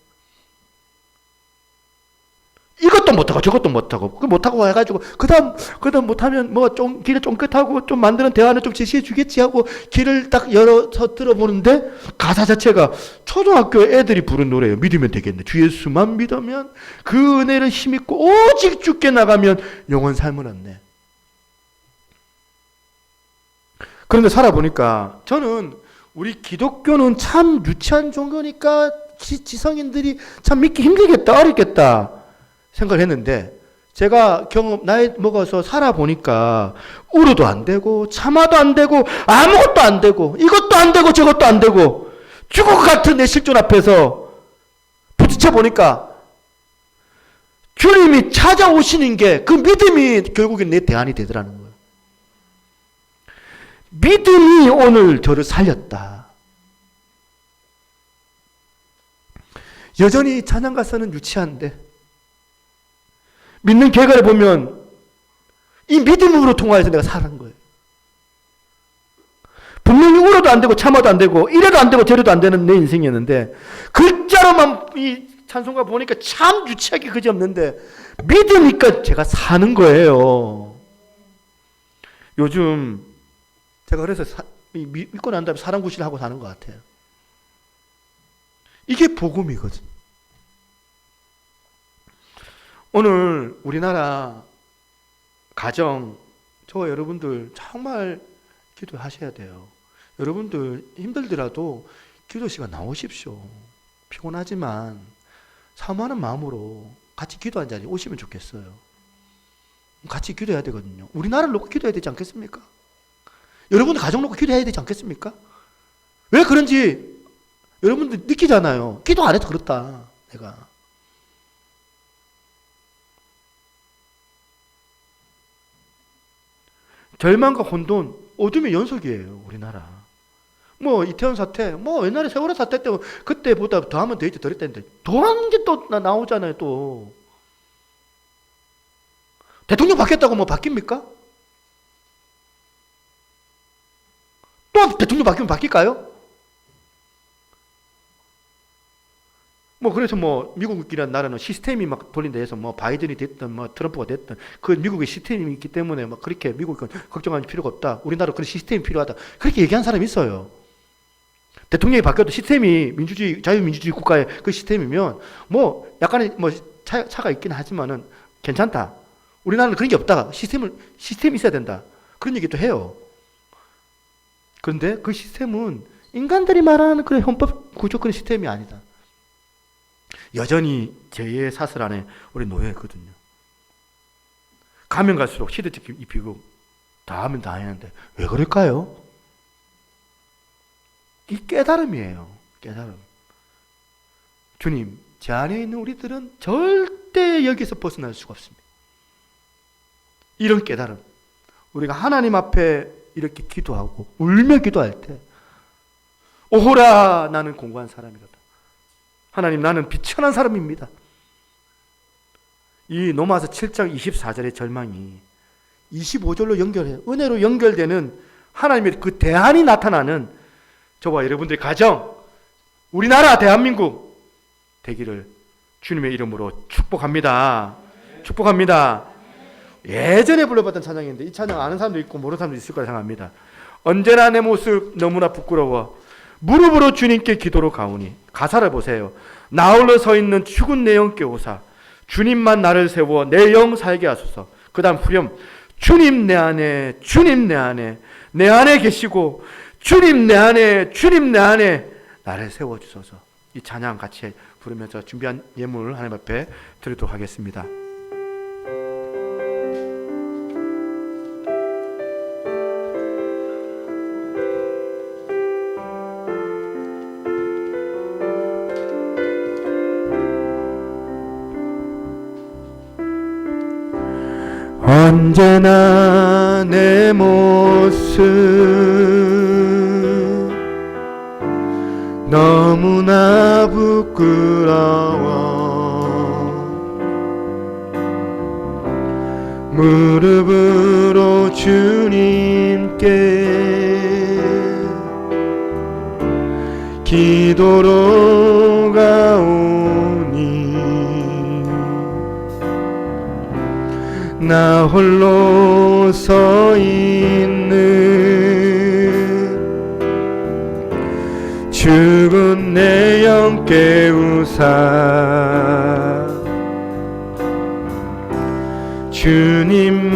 이것도 못하고 저것도 못하고 그 못하고 해가지고 그다음 못하면 뭐 좀 길을 쫑긋하고 좀 만드는 대안을 좀 제시해 주겠지 하고 길을 딱 열어서 들어보는데 가사 자체가 초등학교 애들이 부른 노래예요. 믿으면 되겠네. 주 예수만 믿으면 그 은혜를 힘입고 오직 주께 나가면 영원 삶을 얻네. 그런데 살아보니까 저는 우리 기독교는 참 유치한 종교니까 지성인들이 참 믿기 힘들겠다, 어렵겠다 생각을 했는데 제가 나이 먹어서 살아보니까 울어도 안 되고 참아도 안 되고 아무것도 안 되고 이것도 안 되고 저것도 안 되고 죽을 것 같은 내 실존 앞에서 부딪혀 보니까 주님이 찾아오시는 게 그 믿음이 결국엔 내 대안이 되더라는 거예요. 믿음이 오늘 저를 살렸다. 여전히 찬양 가사는 유치한데 믿는 결과를 보면 이 믿음으로 통하여서 내가 사는 거예요. 분명히 울어도 안 되고 참아도 안 되고 이래도 안 되고 저래도 안 되는 내 인생이었는데 글자로만 이 찬송가 보니까 참 유치하게 그지없는데 믿으니까 제가 사는 거예요. 요즘 제가 그래서 믿고 난 다음에 사랑 구실을 하고 사는 것 같아요. 이게 복음이거든. 오늘 우리나라 가정 저와 여러분들 정말 기도하셔야 돼요. 여러분들 힘들더라도 기도 시간 나오십시오. 피곤하지만 사모하는 마음으로 같이 기도한 자리에 오시면 좋겠어요. 같이 기도해야 되거든요. 우리나라를 놓고 기도해야 되지 않겠습니까? 여러분들 가정 놓고 기도해야 되지 않겠습니까? 왜 그런지 여러분들 느끼잖아요. 기도 안 해서 그렇다 내가. 절망과 혼돈, 어둠의 연속이에요 우리나라. 뭐 이태원 사태, 뭐 옛날에 세월호 사태 때 그때보다 더하면 되지 덜했다는데 더한 게 또 나오잖아요. 또 대통령 바뀌었다고 뭐 바뀝니까? 또 대통령 바뀌면 바뀔까요? 뭐 그래서 뭐 미국이라는 나라는 시스템이 막 돌린다 해서 뭐 바이든이 됐든 뭐 트럼프가 됐든 그 미국의 시스템이 있기 때문에 막 그렇게 미국은 걱정할 필요가 없다. 우리나라 그런 시스템이 필요하다. 그렇게 얘기한 사람이 있어요. 대통령이 바뀌어도 시스템이 민주주의 자유민주주의 국가의 그 시스템이면 뭐 약간의 뭐 차가 있긴 하지만은 괜찮다. 우리나라는 그런 게 없다. 시스템이 있어야 된다. 그런 얘기도 해요. 그런데 그 시스템은 인간들이 말하는 그런 헌법 구조 그런 시스템이 아니다. 여전히 죄의 사슬 안에 우리 놓여 있거든요. 가면 갈수록 시대적 입히고 다 하면 다 하는데 왜 그럴까요? 이 깨달음이에요. 깨달음. 주님, 제 안에 있는 우리들은 절대 여기서 벗어날 수가 없습니다. 이런 깨달음. 우리가 하나님 앞에 이렇게 기도하고 울며 기도할 때 오호라 나는 공고한 사람이로다. 하나님 나는 비천한 사람입니다. 이 로마서 7장 24절의 절망이 25절로 연결해요. 은혜로 연결되는 하나님의 그 대안이 나타나는 저와 여러분들의 가정, 우리나라 대한민국 되기를 주님의 이름으로 축복합니다. 축복합니다. 예전에 불러봤던 찬양인데 이 찬양 아는 사람도 있고 모르는 사람도 있을 거라 생각합니다. 언제나 내 모습 너무나 부끄러워 무릎으로 주님께 기도로 가오니. 가사를 보세요. 나홀로 서 있는 죽은 내 영 깨우사 주님만 나를 세워 내 영 살게 하소서. 그 다음 후렴. 주님 내 안에 주님 내 안에 내 안에 계시고 주님 내 안에 주님 내 안에 나를 세워주소서. 이 찬양 같이 부르면서 준비한 예물 하나님 앞에 드리도록 하겠습니다. 언제나 내 모습 너무나 부끄러워 무릎으로 주님께 기도로 가오니 나 홀로 서 있는 죽은 내 영 깨우사 주님만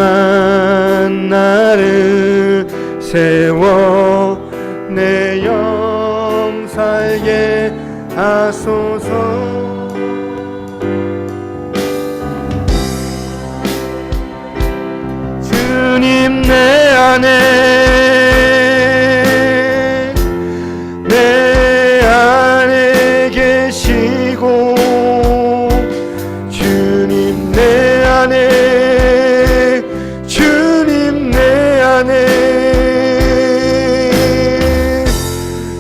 나를 세워 내 영 살게 하소서. 주님 내 안에 계시고 주님 내 안에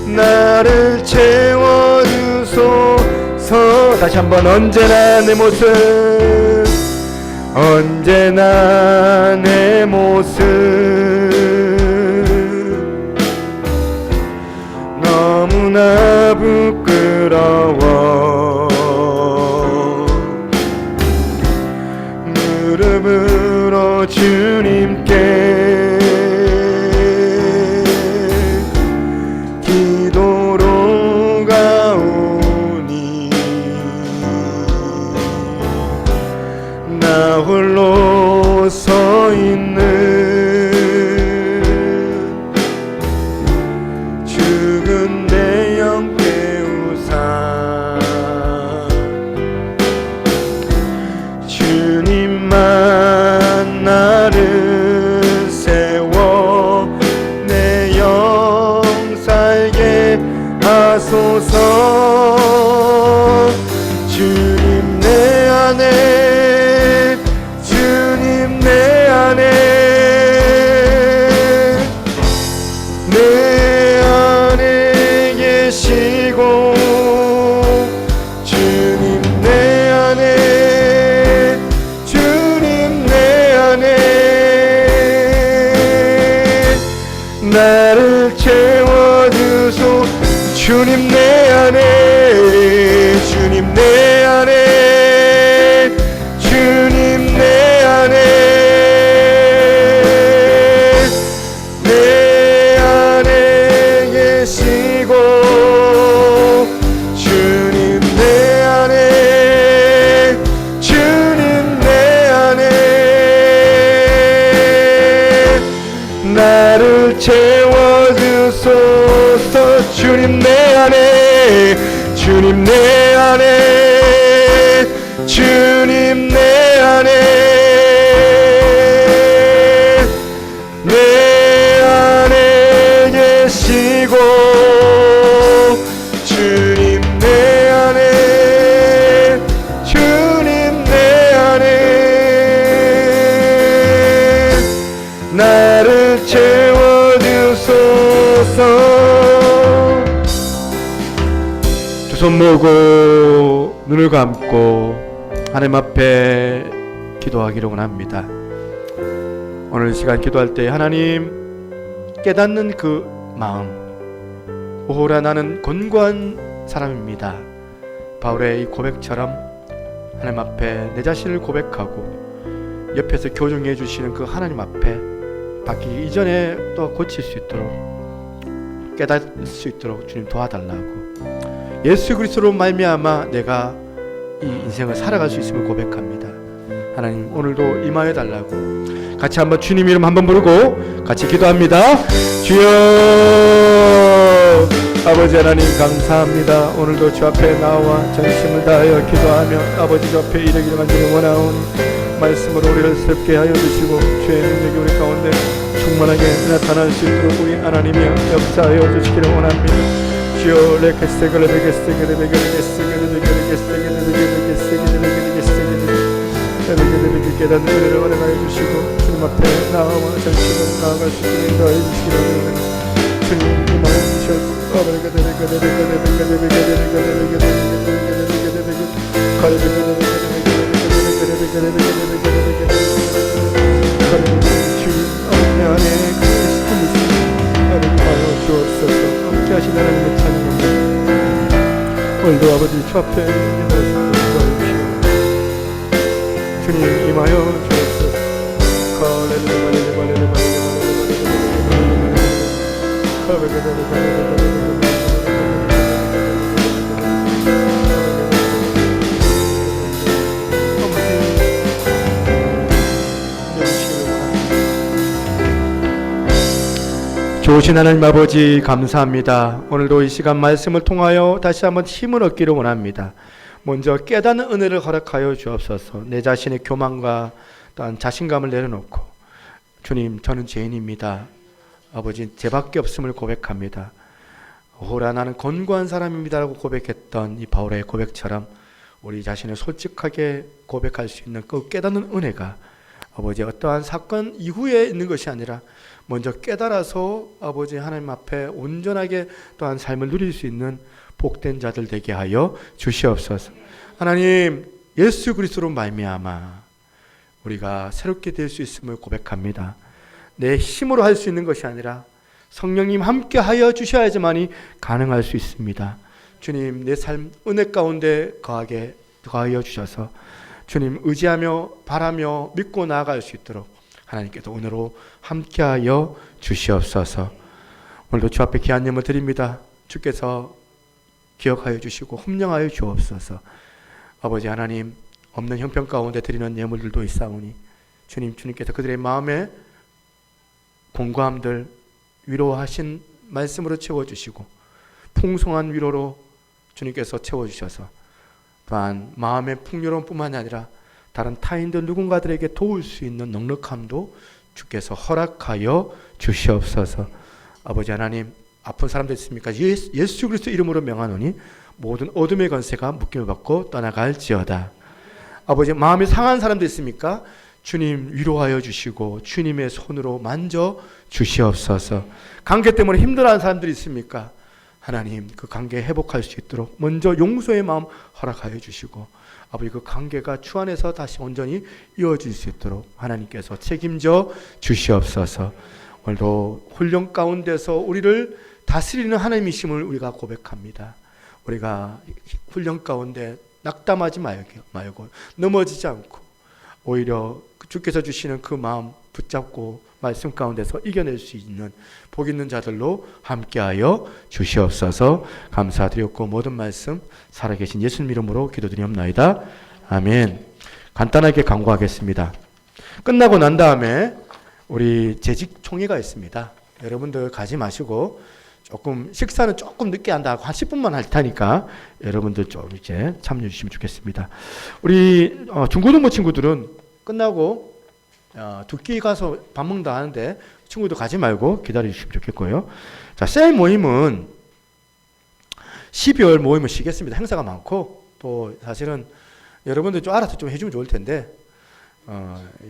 나를 채워주소서. 다시 한번 언제나 내 모습 언제나 내 모습 너무나 부끄러워 무릎으로 주님께 기도로 가오니 나 홀로 서 있는 죽은 내 영 깨우사 주님만 나를 세워 내 영 살게 하소서. 주님 내 안에 주님 내 안에 계시고 주님 내 안에 나를 채워주소. 주님 내 안에 주님 내 안에 주님 내 안에 계시고 주님 내 안에 나를 채워주소서. 주님 내 안에 주님 내 안에 주님 내 안에 계시고 주님 내 안에 나를 채워주소서. 두 손 모으고 눈을 감고 하나님 앞에 기도하기를 원합니다. 오늘 시간 기도할 때 하나님 깨닫는 그 마음, 오호라 나는 곤고한 사람입니다. 바울의 이 고백처럼 하나님 앞에 내 자신을 고백하고 옆에서 교정해 주시는 그 하나님 앞에 바뀌기 이전에 또 고칠 수 있도록 깨닫을 수 있도록 주님 도와달라고, 예수 그리스도로 말미암아 내가 이 인생을 살아갈 수 있음을 고백합니다. 하나님 오늘도 임하여 달라고 같이 한번 주님 이름 한번 부르고 같이 기도합니다. 주여 아버지 하나님 감사합니다. 오늘도 주 앞에 나와 전심을 다하여 기도하며 아버지 주 앞에 이르기를 간절히 원하오니 말씀으로 우리를 새롭게 하여 주시고 주의 능력이 우리 가운데 충만하게 나타날 수 있도록 우리 하나님이여 역사하여 주시기를 원합니다. 주여 깨닫는 은혜를 허락하여 주시고 하나님 앞에 나아와 전심으로 나아갈 수 있는 인도해 주시기 바랍니다. 주님 임하여 주시옵소서. 주님 안에 삶이 하여 주옵소서. 함께 하신 하나님의 찬양합니다. 오늘도 아버지 주 앞에 인도하여 주시옵소서. 주님 임하여 주옵소서. 좋으신 하나님 아버지 감사합니다. 오늘도 이 시간 말씀을 통하여 다시 한번 힘을 얻기를 원합니다. 먼저 깨닫는 은혜를 허락하여 주옵소서. 내 자신의 교만과 또한 자신감을 내려놓고 주님 저는 죄인입니다. 아버지 죄밖에 없음을 고백합니다. 오라 나는 권고한 사람입니다라고 고백했던 이 바울의 고백처럼 우리 자신을 솔직하게 고백할 수 있는 그 깨닫는 은혜가 아버지 어떠한 사건 이후에 있는 것이 아니라 먼저 깨달아서 아버지 하나님 앞에 온전하게 또한 삶을 누릴 수 있는 복된 자들 되게 하여 주시옵소서. 하나님 예수 그리스도로 말미암아 우리가 새롭게 될 수 있음을 고백합니다. 내 힘으로 할 수 있는 것이 아니라 성령님 함께 하여 주셔야지만이 가능할 수 있습니다. 주님 내 삶 은혜 가운데 거하게 하여 주셔서 주님 의지하며 바라며 믿고 나아갈 수 있도록 하나님께서 오늘로 함께하여 주시옵소서. 오늘도 주 앞에 귀한 예물 드립니다. 주께서 기억하여 주시고 흠령하여 주옵소서. 아버지 하나님 없는 형편 가운데 드리는 예물들도 있사오니 주님께서 그들의 마음에 공고함들 위로하신 말씀으로 채워주시고 풍성한 위로로 주님께서 채워주셔서 또한 마음의 풍요로움뿐만 아니라 다른 타인들 누군가들에게 도울 수 있는 넉넉함도 주께서 허락하여 주시옵소서. 아버지 하나님 아픈 사람들 있습니까? 예수 그리스도 이름으로 명하노니 모든 어둠의 권세가 묶임을 받고 떠나갈지어다. 아버지 마음이 상한 사람도 있습니까? 주님 위로하여 주시고 주님의 손으로 만져 주시옵소서. 관계 때문에 힘들어하는 사람들이 있습니까? 하나님 그 관계 회복할 수 있도록 먼저 용서의 마음 허락하여 주시고 아버지 그 관계가 주 안에서 다시 온전히 이어질 수 있도록 하나님께서 책임져 주시옵소서. 오늘도 훈련 가운데서 우리를 다스리는 하나님이심을 우리가 고백합니다. 우리가 훈련 가운데 낙담하지 말고 넘어지지 않고 오히려 주께서 주시는 그 마음 붙잡고 말씀 가운데서 이겨낼 수 있는 복 있는 자들로 함께하여 주시옵소서. 감사드렸고 모든 말씀 살아계신 예수님 이름으로 기도드리옵나이다. 아멘. 간단하게 강구하겠습니다. 끝나고 난 다음에 우리 재직 총회가 있습니다. 여러분들 가지 마시고 조금 식사는 조금 늦게 한다고 한 10분만 할 테니까 여러분들 좀 이제 참여해 주시면 좋겠습니다. 우리 중고등부 친구들은 끝나고 두 끼 가서 밥 먹는다 하는데 친구들 가지 말고 기다려 주시면 좋겠고요. 자, 셀 모임은 12월 모임을 쉬겠습니다. 행사가 많고 또 사실은 여러분들 좀 알아서 좀 해주면 좋을 텐데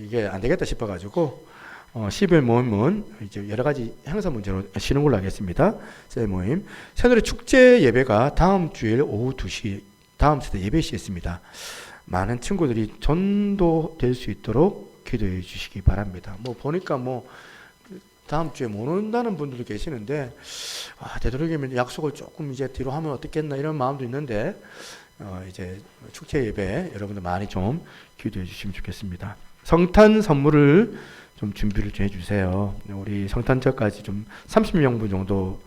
이게 안 되겠다 싶어가지고 12월 모임은 이제 여러 가지 행사 문제로 쉬는 걸로 하겠습니다. 셀 모임. 새누리 축제 예배가 다음 주일 오후 2시 다음 세대 예배 시에 있습니다. 많은 친구들이 전도될 수 있도록 기도해 주시기 바랍니다. 뭐 보니까 뭐 다음 주에 못 온다는 분들도 계시는데 되도록이면 약속을 조금 이제 뒤로 하면 어떻겠나 이런 마음도 있는데 이제 축제 예배 여러분들 많이 좀 기도해 주시면 좋겠습니다. 성탄 선물을 좀 준비를 좀 해주세요. 우리 성탄절까지 좀 30명분 정도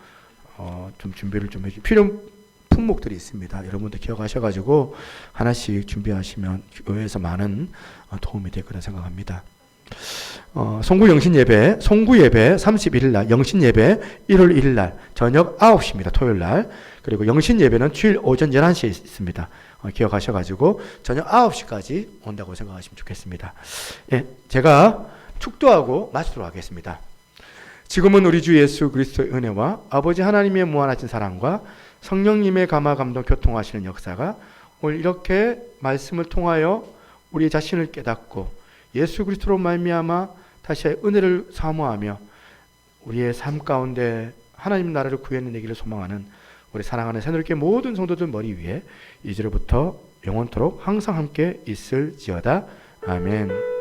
좀 준비를 좀 해주. 필요 품목들이 있습니다. 여러분들 기억하셔가지고 하나씩 준비하시면 교회에서 많은 도움이 될 거라 생각합니다. 송구 영신 예배, 송구 예배 31일 날, 영신 예배 1월 1일 날 저녁 9시입니다. 토요일 날. 그리고 영신 예배는 주일 오전 11시에 있습니다. 기억하셔가지고 저녁 9시까지 온다고 생각하시면 좋겠습니다. 예, 제가 축도하고 마치도록 하겠습니다. 지금은 우리 주 예수 그리스도의 은혜와 아버지 하나님의 무한하신 사랑과 성령님의 감화 감동 교통하시는 역사가 오늘 이렇게 말씀을 통하여 우리 자신을 깨닫고 예수 그리스도로 말미암아 다시 은혜를 사모하며 우리의 삶 가운데 하나님 나라를 구해내기를 소망하는 우리 사랑하는 새누리교회 모든 성도들 머리 위에 이제로부터 영원토록 항상 함께 있을지어다. 아멘.